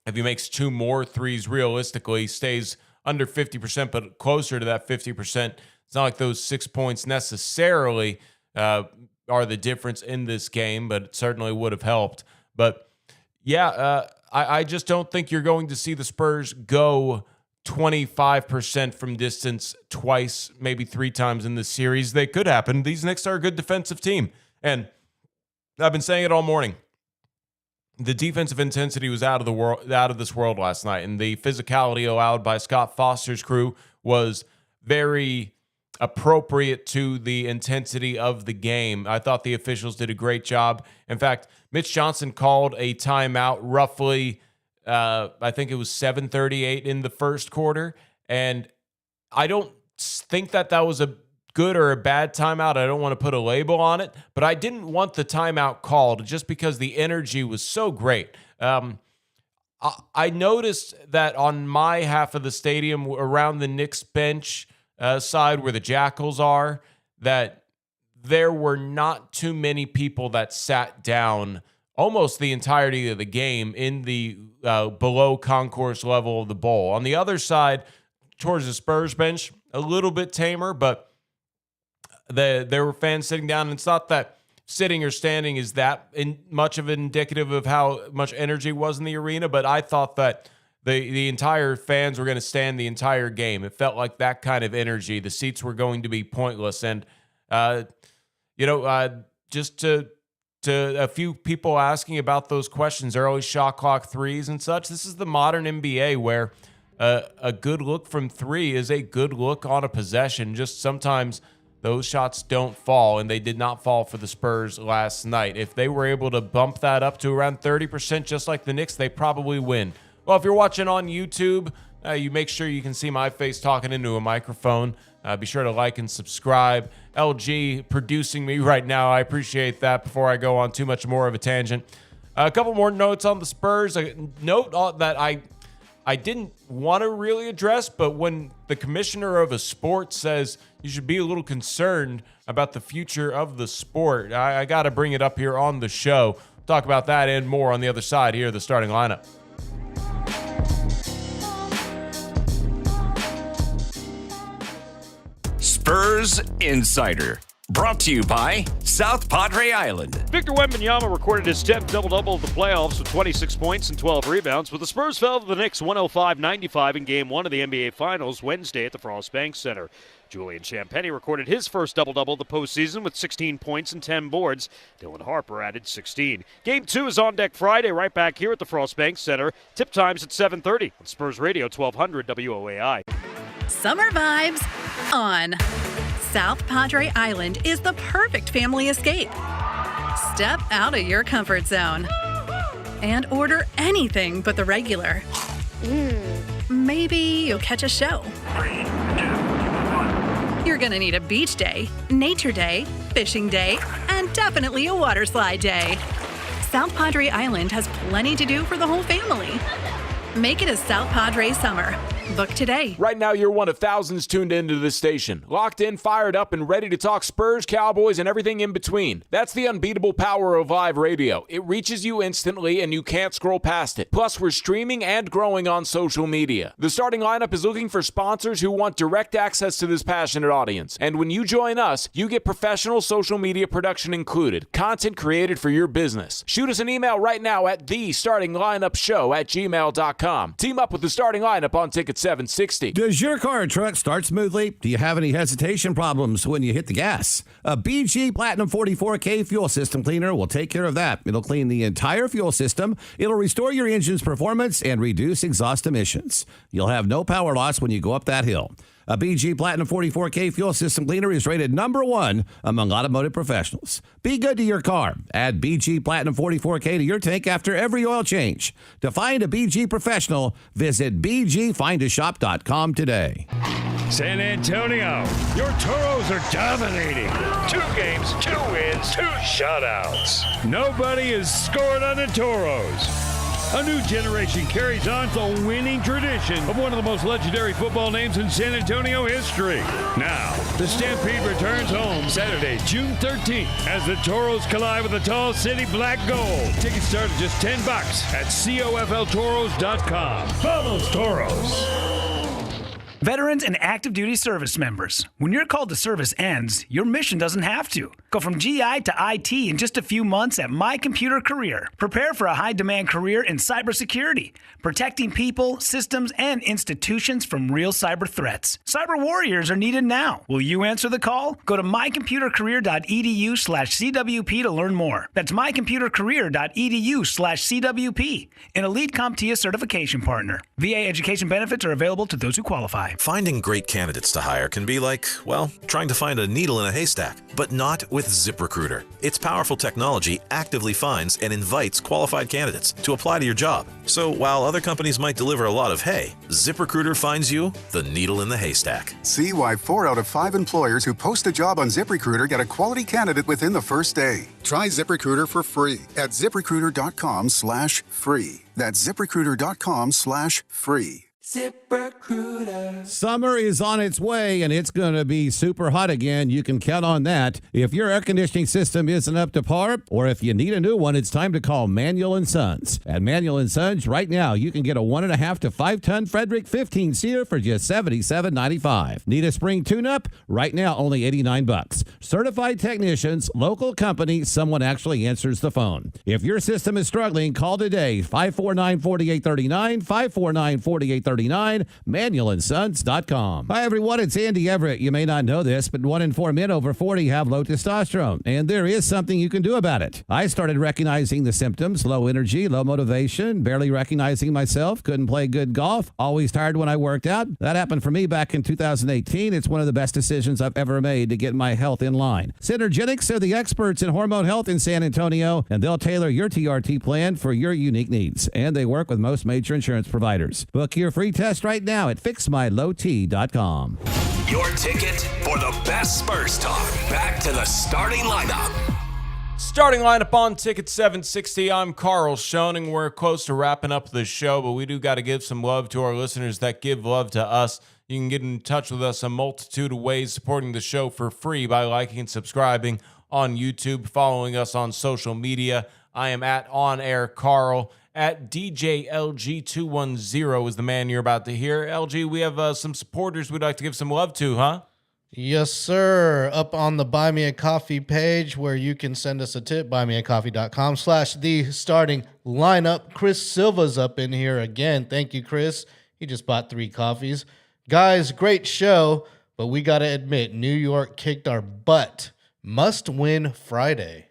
if he makes 2 more threes realistically, stays under 50%, but closer to that 50%. It's not like those 6 points necessarily are the difference in this game, but it certainly would have helped. But yeah, I just don't think you're going to see the Spurs go 25% from distance twice, maybe 3 times in this series. They could happen. These Knicks are a good defensive team. And I've been saying it all morning. The defensive intensity was out of this world last night, and the physicality allowed by Scott Foster's crew was very appropriate to the intensity of the game. I thought the officials did a great job. In fact, Mitch Johnson called a timeout roughly, I think it was 7:38 in the first quarter, and I don't think that was a good or a bad timeout. I don't want to put a label on it, but I didn't want the timeout called just because the energy was so great. I noticed that on my half of the stadium around the Knicks bench side where the Jackals are, that there were not too many people that sat down almost the entirety of the game in the below concourse level of the bowl. On the other side, towards the Spurs bench, a little bit tamer, but there were fans sitting down, and it's not that sitting or standing is that much of an indicative of how much energy was in the arena, but I thought that the entire fans were going to stand the entire game. It felt like that kind of energy. The seats were going to be pointless, and just to a few people asking about those questions, early shot clock threes and such. This is the modern NBA where a good look from 3 is a good look on a possession. Just sometimes those shots don't fall, and they did not fall for the Spurs last night. If they were able to bump that up to around 30%, just like the Knicks, they probably win. Well, if you're watching on YouTube, you make sure you can see my face talking into a microphone. Be sure to like and subscribe. LG producing me right now. I appreciate that before I go on too much more of a tangent. A couple more notes on the Spurs. A note that I didn't want to really address, but when the commissioner of a sport says you should be a little concerned about the future of the sport, I got to bring it up here on the show. Talk about that and more on the other side here, the starting lineup. Spurs Insider. Brought to you by South Padre Island. Victor Wembanyama recorded his 10th double-double of the playoffs with 26 points and 12 rebounds, but the Spurs fell to the Knicks 105-95 in Game 1 of the NBA Finals Wednesday at the Frost Bank Center. Julian Champagnie recorded his first double-double of the postseason with 16 points and 10 boards. Dylan Harper added 16. Game 2 is on deck Friday right back here at the Frost Bank Center. Tip times at 7:30 on Spurs Radio 1200 WOAI. Summer vibes on. South Padre Island is the perfect family escape. Step out of your comfort zone and order anything but the regular. Maybe you'll catch a show. 3, 2, 1. You're gonna need a beach day, nature day, fishing day, and definitely a water slide day. South Padre Island has plenty to do for the whole family. Make it a South Padre summer. Book today. Right now, you're one of thousands tuned into this station. Locked in, fired up, and ready to talk Spurs, Cowboys, and everything in between. That's the unbeatable power of live radio. It reaches you instantly, and you can't scroll past it. Plus, we're streaming and growing on social media. The starting lineup is looking for sponsors who want direct access to this passionate audience. And when you join us, you get professional social media production included. Content created for your business. Shoot us an email right now at thestartinglineupshow@gmail.com. Team up with the starting lineup on Ticket 760. Does your car or truck start smoothly? Do you have any hesitation problems when you hit the gas? A BG Platinum 44K fuel system cleaner will take care of that. It'll clean the entire fuel system. It'll restore your engine's performance and reduce exhaust emissions. You'll have no power loss when you go up that hill. A BG Platinum 44K fuel system cleaner is rated #1 among automotive professionals. Be good to your car. Add BG Platinum 44K to your tank after every oil change. To find a BG professional, visit bgfindashop.com today. San Antonio, your Toros are dominating. 2 games, 2 wins, 2 shutouts. Nobody has scored on the Toros. A new generation carries on the winning tradition of one of the most legendary football names in San Antonio history. Now, the Stampede returns home Saturday, June 13th, as the Toros collide with the Tall City Black Gold. Tickets start at just $10 at COFLToros.com. Vamos, Toros! Veterans and active duty service members, when your call to service ends, your mission doesn't have to. Go from GI to IT in just a few months at My Computer Career. Prepare for a high-demand career in cybersecurity, protecting people, systems, and institutions from real cyber threats. Cyber warriors are needed now. Will you answer the call? Go to mycomputercareer.edu/CWP to learn more. That's mycomputercareer.edu/CWP, an Elite CompTIA certification partner. VA education benefits are available to those who qualify. Finding great candidates to hire can be like, well, trying to find a needle in a haystack, but not with ZipRecruiter. Its powerful technology actively finds and invites qualified candidates to apply to your job. So while other companies might deliver a lot of hay, ZipRecruiter finds you the needle in the haystack. See why 4 out of 5 employers who post a job on ZipRecruiter get a quality candidate within the first day. Try ZipRecruiter for free at ZipRecruiter.com/free. That's ZipRecruiter.com/free. ZipRecruiter. Summer is on its way, and it's going to be super hot again. You can count on that. If your air conditioning system isn't up to par, or if you need a new one, it's time to call Manuel & Sons. At Manuel & Sons, right now, you can get a 1.5 to 5 ton Frederick 15-seater for just $77.95. Need a spring tune-up? Right now, only $89. Certified technicians, local company, someone actually answers the phone. If your system is struggling, call today, 549-4839, 549-4839. ManuelandSons.com. Hi, everyone. It's Andy Everett. You may not know this, but 1 in 4 men over 40 have low testosterone, and there is something you can do about it. I started recognizing the symptoms: low energy, low motivation, barely recognizing myself, couldn't play good golf, always tired when I worked out. That happened for me back in 2018. It's one of the best decisions I've ever made to get my health in line. Synergetics are the experts in hormone health in San Antonio, and they'll tailor your TRT plan for your unique needs. And they work with most major insurance providers. Book your free test right now at fixmylowt.com. Your ticket for the best Spurs talk. Back to the starting lineup. Starting lineup on Ticket 760. I'm Carl Schoening. We're close to wrapping up the show, but we do got to give some love to our listeners that give love to us. You can get in touch with us a multitude of ways, supporting the show for free by liking and subscribing on YouTube, following us on social media. I am at On Air Carl. At DJLG210 is the man you're about to hear. LG, we have some supporters we'd like to give some love to, huh? Yes, sir. Up on the Buy Me a Coffee page where you can send us a tip, buymeacoffee.com/the starting lineup. Chris Silva's up in here again. Thank you, Chris. He just bought 3 coffees. Guys, great show, but we got to admit, New York kicked our butt. Must win Friday.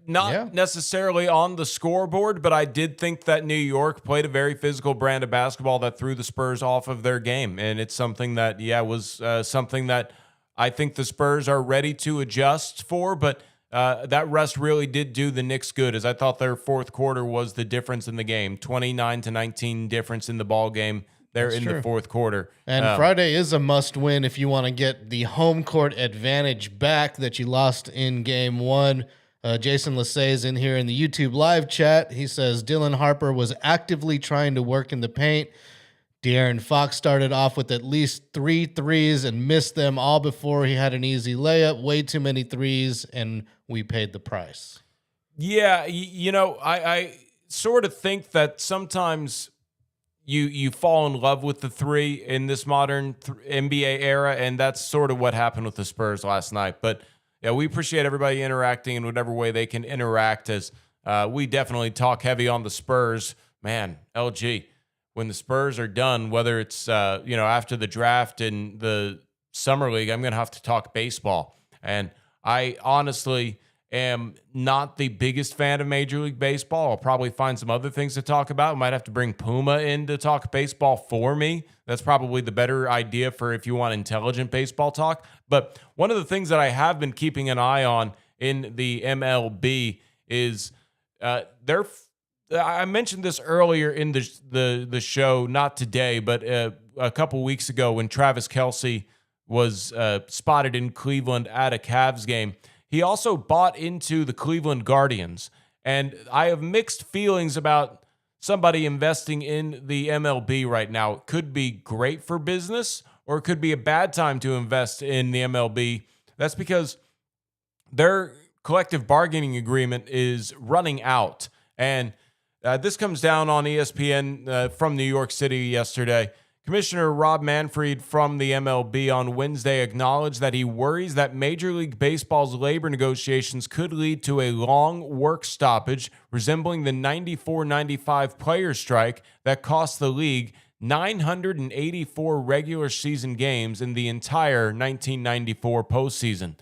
Not necessarily on the scoreboard, but I did think that New York played a very physical brand of basketball that threw the Spurs off of their game. And it's something that, was something that I think the Spurs are ready to adjust for. But that rest really did do the Knicks good, as I thought their fourth quarter was the difference in the game. 29-19 difference in the ball game there in the fourth quarter. And Friday is a must-win if you want to get the home court advantage back that you lost in Game 1. Jason Lassay is in here in the YouTube live chat. He says Dylan Harper was actively trying to work in the paint. De'Aaron Fox started off with at least 3 threes and missed them all before he had an easy layup. Way too many threes, and we paid the price. Yeah, I sort of think that sometimes you fall in love with the 3 in this modern NBA era, and that's sort of what happened with the Spurs last night. But yeah, we appreciate everybody interacting in whatever way they can interact, as we definitely talk heavy on the Spurs. Man, LG, when the Spurs are done, whether it's after the draft and the summer league, I'm going to have to talk baseball. And I honestly am not the biggest fan of Major League Baseball. I'll probably find some other things to talk about. Might have to bring Puma in to talk baseball for me. That's probably the better idea for if you want intelligent baseball talk. But one of the things that I have been keeping an eye on in the MLB is I mentioned this earlier in the show, not today, but a couple weeks ago when Travis Kelce was spotted in Cleveland at a Cavs game. He also bought into the Cleveland Guardians, and I have mixed feelings about somebody investing in the MLB right now. It could be great for business, or it could be a bad time to invest in the MLB. That's because their collective bargaining agreement is running out, and this comes down on ESPN from New York City yesterday. Commissioner Rob Manfred from the MLB on Wednesday acknowledged that he worries that Major League Baseball's labor negotiations could lead to a long work stoppage resembling the 94-95 player strike that cost the league 984 regular season games in the entire 1994 postseason.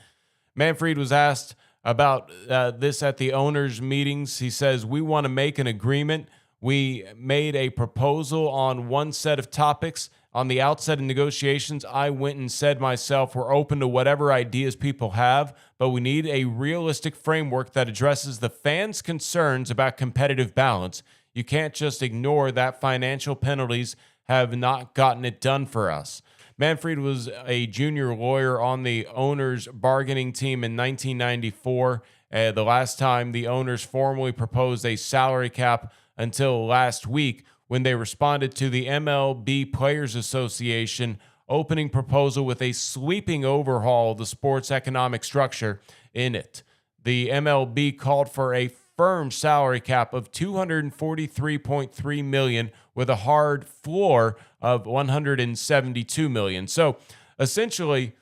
Manfred was asked about this at the owners' meetings. He says, "We want to make an agreement. We made a proposal on one set of topics. On the outset of negotiations, I went and said myself, we're open to whatever ideas people have, but we need a realistic framework that addresses the fans' concerns about competitive balance. You can't just ignore that financial penalties have not gotten it done for us." Manfred was a junior lawyer on the owners' bargaining team in 1994. The last time the owners formally proposed a salary cap until last week, when they responded to the MLB Players Association opening proposal with a sweeping overhaul of the sport's economic structure in it. The MLB called for a firm salary cap of $243.3 million with a hard floor of $172 million. So essentially,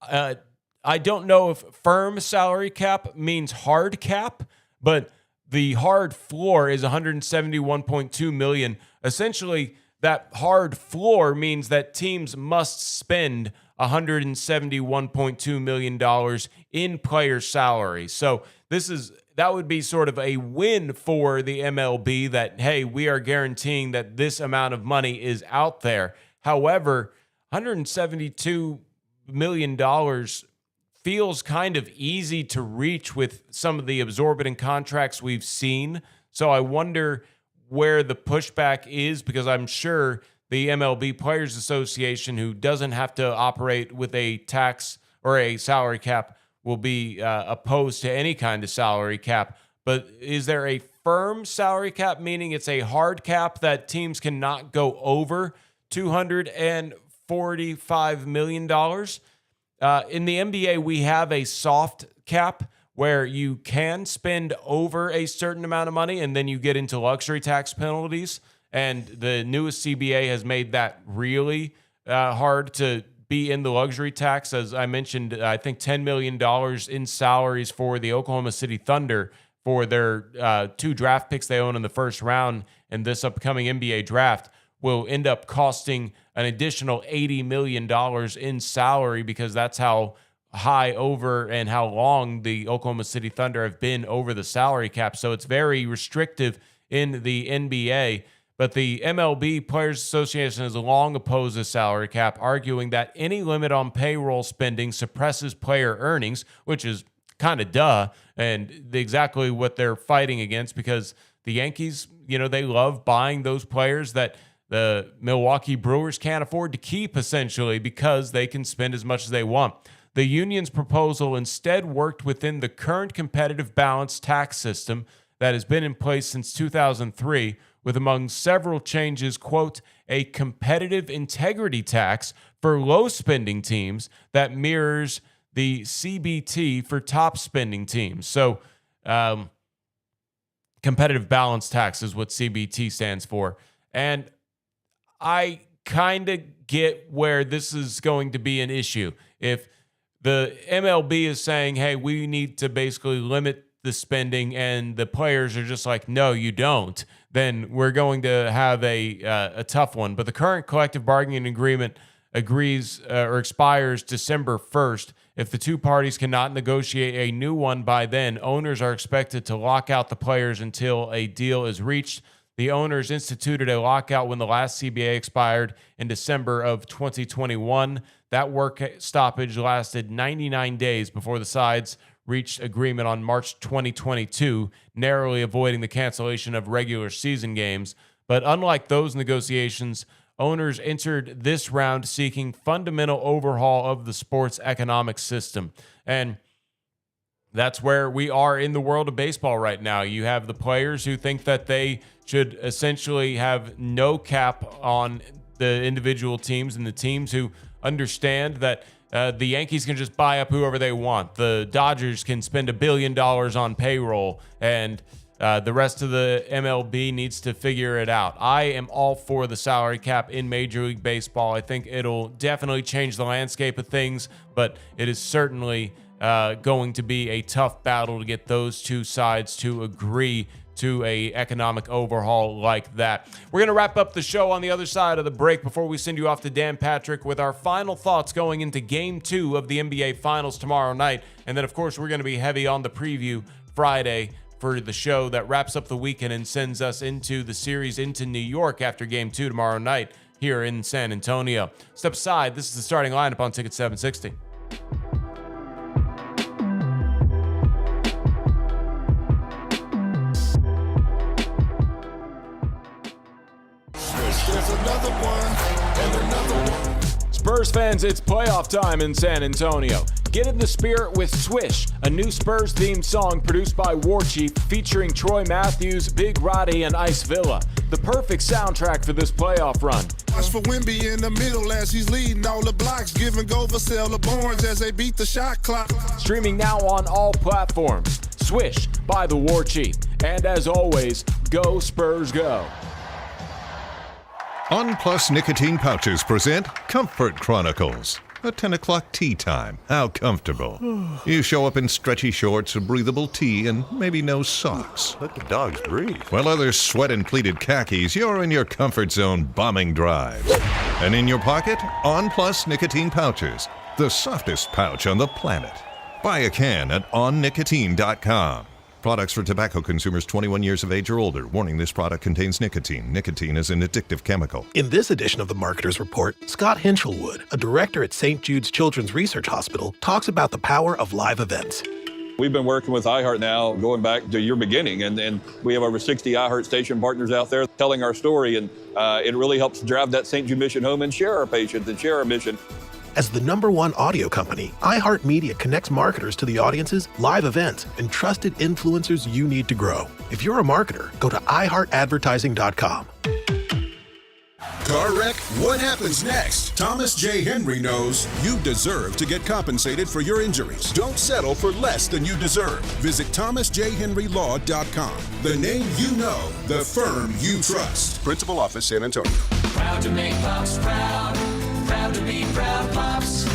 I don't know if firm salary cap means hard cap, but the hard floor is $171.2 million. Essentially, that hard floor means that teams must spend $171.2 million in player salary. So that would be sort of a win for the MLB that, hey, we are guaranteeing that this amount of money is out there. However, $172 million feels kind of easy to reach with some of the exorbitant contracts we've seen. So I wonder where the pushback is, because I'm sure the MLB Players Association, who doesn't have to operate with a tax or a salary cap, will be opposed to any kind of salary cap. But is there a firm salary cap, meaning it's a hard cap that teams cannot go over $245 million? In the NBA, we have a soft cap where you can spend over a certain amount of money, and then you get into luxury tax penalties. And the newest CBA has made that really hard to be in the luxury tax. As I mentioned, I think $10 million in salaries for the Oklahoma City Thunder for their 2 draft picks they own in the first round in this upcoming NBA draft will end up costing an additional $80 million in salary, because that's how high over and how long the Oklahoma City Thunder have been over the salary cap. So it's very restrictive in the NBA. But the MLB Players Association has long opposed the salary cap, arguing that any limit on payroll spending suppresses player earnings, which is kind of duh, and exactly what they're fighting against, because the Yankees, they love buying those players that the Milwaukee Brewers can't afford to keep, essentially, because they can spend as much as they want. The union's proposal instead worked within the current competitive balance tax system that has been in place since 2003, with, among several changes, quote, a competitive integrity tax for low-spending teams that mirrors the CBT for top-spending teams. So competitive balance tax is what CBT stands for. And I kind of get where this is going to be an issue. If the MLB is saying, hey, we need to basically limit the spending, and the players are just like, no, you don't, then we're going to have a tough one. But the current collective bargaining agreement agrees or expires December 1st. If the two parties cannot negotiate a new one by then, owners are expected to lock out the players until a deal is reached. The owners instituted a lockout when the last CBA expired in December of 2021. That work stoppage lasted 99 days before the sides reached agreement on March 2022, narrowly avoiding the cancellation of regular season games. But unlike those negotiations, owners entered this round seeking fundamental overhaul of the sport's economic system. And that's where we are in the world of baseball right now. You have the players who think that they should essentially have no cap on the individual teams, and the teams who understand that the Yankees can just buy up whoever they want. The Dodgers can spend $1 billion on payroll, and the rest of the MLB needs to figure it out. I am all for the salary cap in Major League Baseball. I think it'll definitely change the landscape of things, but it is certainly going to be a tough battle to get those two sides to agree to a economic overhaul like that. We're going to wrap up the show on the other side of the break before we send you off to Dan Patrick with our final thoughts going into Game 2 of the NBA Finals tomorrow night. And then, of course, we're going to be heavy on the preview Friday for the show that wraps up the weekend and sends us into the series into New York after Game 2 tomorrow night here in San Antonio. Step aside. This is the starting lineup on Ticket 760. Spurs fans, it's playoff time in San Antonio. Get in the spirit with Swish, a new Spurs-themed song produced by Warchief featuring Troy Matthews, Big Roddy, and Ice Villa. The perfect soundtrack for this playoff run. Watch for Wemby in the middle as he's leading all the blocks, giving go for Sella Barnes as they beat the shot clock. Streaming now on all platforms. Swish by the Warchief. And as always, go Spurs go. On Plus Nicotine Pouches present Comfort Chronicles. A 10 o'clock tea time. How comfortable. You show up in stretchy shorts, a breathable tee, and maybe no socks. Let the dogs breathe. While others sweat in pleated khakis, you're in your comfort zone bombing drives. And in your pocket, On Plus Nicotine Pouches. The softest pouch on the planet. Buy a can at onnicotine.com. Products for tobacco consumers 21 years of age or older. Warning, this product contains nicotine. Nicotine is an addictive chemical. In this edition of the Marketer's Report, Scott Hinchelwood, a director at St. Jude's Children's Research Hospital, talks about the power of live events. We've been working with iHeart now going back to your beginning, and we have over 60 iHeart station partners out there telling our story, and it really helps drive that St. Jude mission home and share our patients and share our mission. As the #1 audio company, iHeartMedia connects marketers to the audiences, live events, and trusted influencers you need to grow. If you're a marketer, go to iHeartAdvertising.com. Car wreck? What happens next? Thomas J. Henry knows you deserve to get compensated for your injuries. Don't settle for less than you deserve. Visit thomasjhenrylaw.com. The name you know, the firm you trust. Principal Office, San Antonio. Proud to make Pops proud. Proud to be Proud Pops.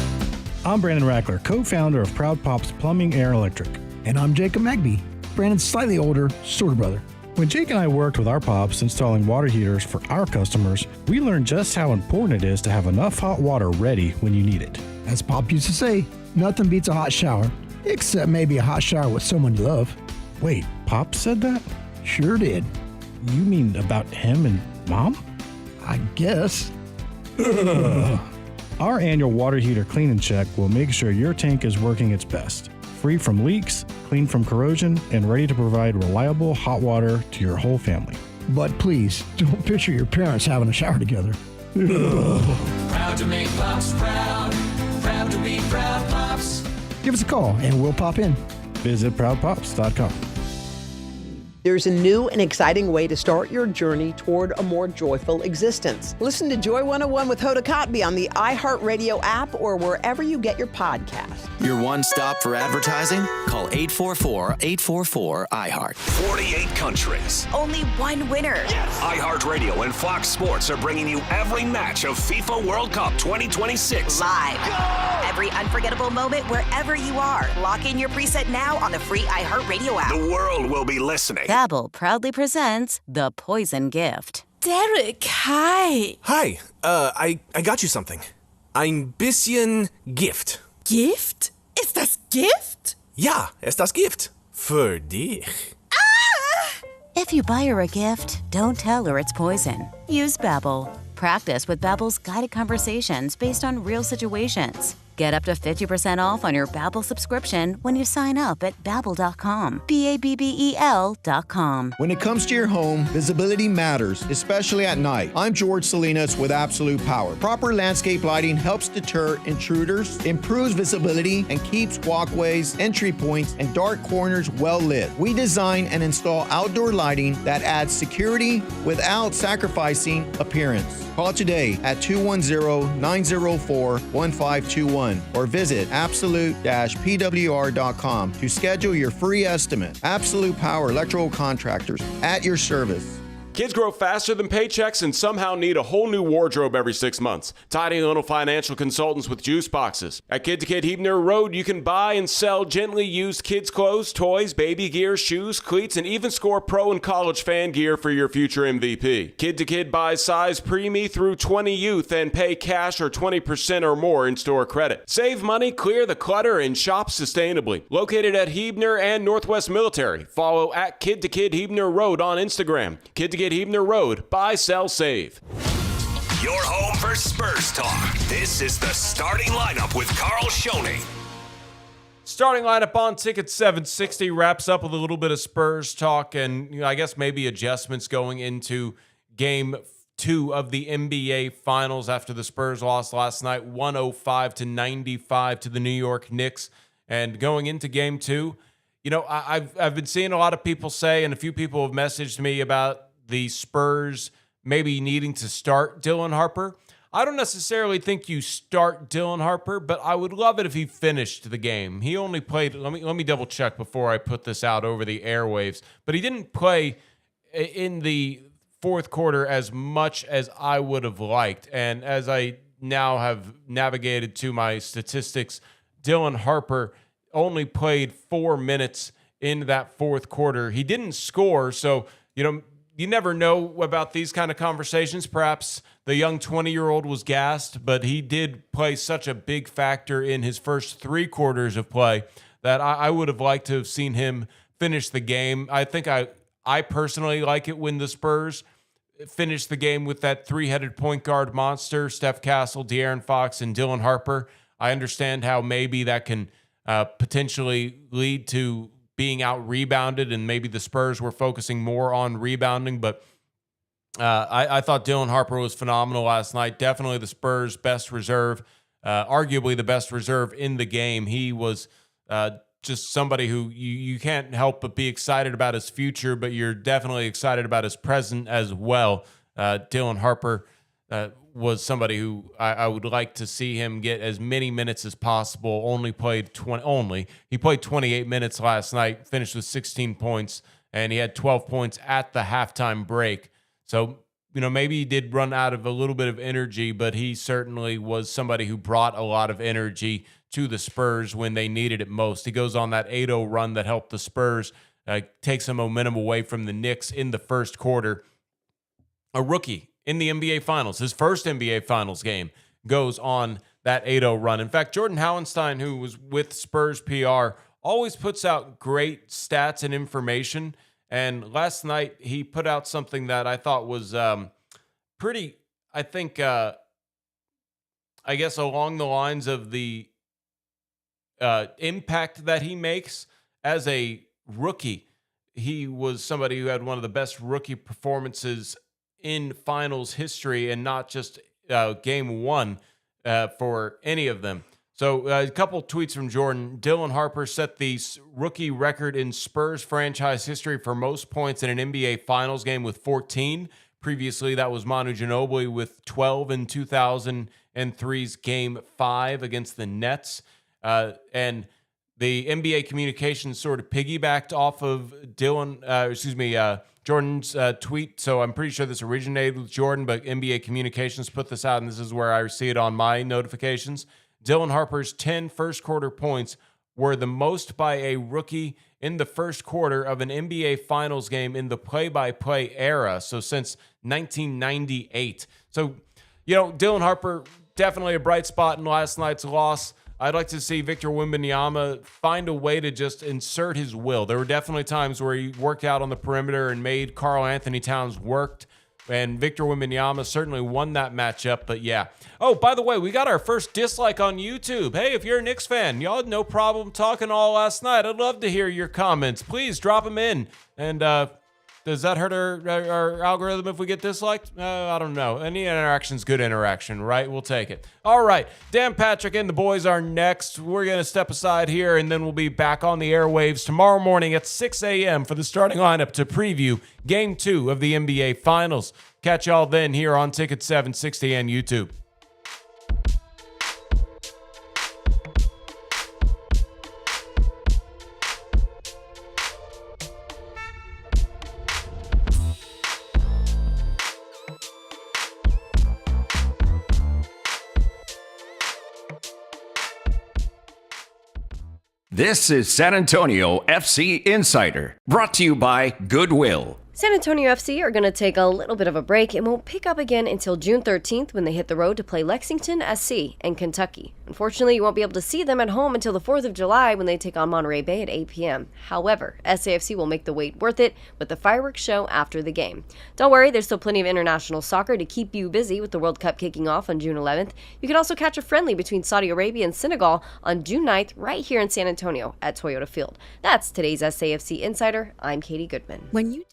I'm Brandon Rackler, co-founder of Proud Pops Plumbing, Air, and Electric. And I'm Jacob Magby, Brandon's slightly older sorter brother. When Jake and I worked with our pops installing water heaters for our customers, we learned just how important it is to have enough hot water ready when you need it. As Pop used to say, nothing beats a hot shower, except maybe a hot shower with someone you love. Wait, Pop said that? Sure did. You mean about him and Mom? I guess. Our annual water heater clean and check will make sure your tank is working its best. Free from leaks, clean from corrosion, and ready to provide reliable hot water to your whole family. But please, don't picture your parents having a shower together. Proud to make Pops proud. Proud to be Proud Pops. Give us a call and we'll pop in. Visit proudpops.com. There's a new and exciting way to start your journey toward a more joyful existence. Listen to Joy 101 with Hoda Kotb on the iHeartRadio app or wherever you get your podcast. Your one stop for advertising? Call 844-844-iHeart. 48 countries. Only one winner. Yes. iHeartRadio and Fox Sports are bringing you every match of FIFA World Cup 2026. Live. Go! Every unforgettable moment wherever you are. Lock in your preset now on the free iHeartRadio app. The world will be listening. Babbel proudly presents The Poison Gift. Derek, hi. Hi, I got you something. Ein bisschen Gift. Gift? Ist das Gift? Ja, ist das Gift. Für dich. Ah! If you buy her a gift, don't tell her it's poison. Use Babbel. Practice with Babbel's guided conversations based on real situations. Get up to 50% off on your Babbel subscription when you sign up at Babbel.com. Babbel.com. When it comes to your home, visibility matters, especially at night. I'm George Salinas with Absolute Power. Proper landscape lighting helps deter intruders, improves visibility, and keeps walkways, entry points, and dark corners well lit. We design and install outdoor lighting that adds security without sacrificing appearance. Call today at 210-904-1521 or visit absolute-pwr.com to schedule your free estimate. Absolute Power Electrical Contractors, at your service. Kids grow faster than paychecks and somehow need a whole new wardrobe every 6 months. Tiny Little Financial Consultants with juice boxes. At Kid to Kid Hebner Road, you can buy and sell gently used kids' clothes, toys, baby gear, shoes, cleats, and even score pro and college fan gear for your future MVP. Kid to Kid buys size preemie through 20 youth and pay cash or 20% or more in store credit. Save money, clear the clutter, and shop sustainably. Located at Hebner and Northwest Military. Follow at Kid to Kid Hebner Road on Instagram. Kid to Kid Hebner Road. Buy, sell, save. Your home for Spurs talk. This is the starting lineup with Carl Shoney. Starting lineup on Ticket 760 wraps up with a little bit of Spurs talk and I guess maybe adjustments going into Game 2 of the NBA Finals after the Spurs lost last night 105-95 to the New York Knicks. And going into Game 2, you know, I've been seeing a lot of people say, and a few people have messaged me about the Spurs maybe needing to start Dylan Harper. I don't necessarily think you start Dylan Harper, but I would love it if he finished the game. He only played, let me double check before I put this out over the airwaves, but he didn't play in the fourth quarter as much as I would have liked. And as I now have navigated to my statistics, Dylan Harper only played 4 minutes in that fourth quarter. He didn't score, so, you know, you never know about these kind of conversations. Perhaps the young 20-year-old was gassed, but he did play such a big factor in his first 3 quarters of play that I would have liked to have seen him finish the game. I think I personally like it when the Spurs finish the game with that 3-headed point guard monster, Steph Castle, De'Aaron Fox, and Dylan Harper. I understand how maybe that can potentially lead to being out rebounded, and maybe the Spurs were focusing more on rebounding. But I thought Dylan Harper was phenomenal last night. Definitely the Spurs' best reserve arguably the best reserve in the game. He was just somebody who you can't help but be excited about his future, but you're definitely excited about his present as well. Dylan Harper was somebody who I would like to see him get as many minutes as possible. He played 28 minutes last night, finished with 16 points, and he had 12 points at the halftime break. So, maybe he did run out of a little bit of energy, but he certainly was somebody who brought a lot of energy to the Spurs when they needed it most. He goes on that 8-0 run that helped the Spurs take some momentum away from the Knicks in the first quarter. A rookie in the NBA Finals, his first NBA Finals game, goes on that 8-0 run. In fact, Jordan Hallenstein, who was with Spurs PR, always puts out great stats and information. And last night, he put out something that I thought was pretty, I guess, along the lines of the impact that he makes as a rookie. He was somebody who had one of the best rookie performances in finals history, and not just game one for any of them. So a couple tweets from Jordan. Dylan Harper set the rookie record in Spurs franchise history for most points in an NBA Finals game with 14. Previously, that was Manu Ginobili with 12 in 2003's Game 5 against the Nets. And the NBA communications sort of piggybacked off of Jordan's tweet. So I'm pretty sure this originated with Jordan, but NBA communications put this out, and this is where I see it on my notifications. Dylan Harper's 10 first quarter points were the most by a rookie in the first quarter of an NBA Finals game in the play-by-play era. So since 1998. So, Dylan Harper, definitely a bright spot in last night's loss. I'd like to see Victor Wembanyama find a way to just insert his will. There were definitely times where he worked out on the perimeter and made Karl-Anthony Towns worked, and Victor Wembanyama certainly won that matchup, but yeah. Oh, by the way, we got our first dislike on YouTube. Hey, if you're a Knicks fan, y'all had no problem talking all last night. I'd love to hear your comments. Please drop them in. And does that hurt our algorithm if we get disliked? I don't know. Any interaction's good interaction, right? We'll take it. All right. Dan Patrick and the boys are next. We're going to step aside here, and then we'll be back on the airwaves tomorrow morning at 6 a.m. for the starting lineup to preview Game 2 of the NBA Finals. Catch y'all then here on Ticket 760 and YouTube. This is San Antonio FC Insider, brought to you by Goodwill. San Antonio FC are going to take a little bit of a break and won't pick up again until June 13th when they hit the road to play Lexington SC and Kentucky. Unfortunately, you won't be able to see them at home until the 4th of July when they take on Monterey Bay at 8 p.m. However, SAFC will make the wait worth it with the fireworks show after the game. Don't worry, there's still plenty of international soccer to keep you busy with the World Cup kicking off on June 11th. You can also catch a friendly between Saudi Arabia and Senegal on June 9th right here in San Antonio at Toyota Field. That's today's SAFC Insider. I'm Katie Goodman. When you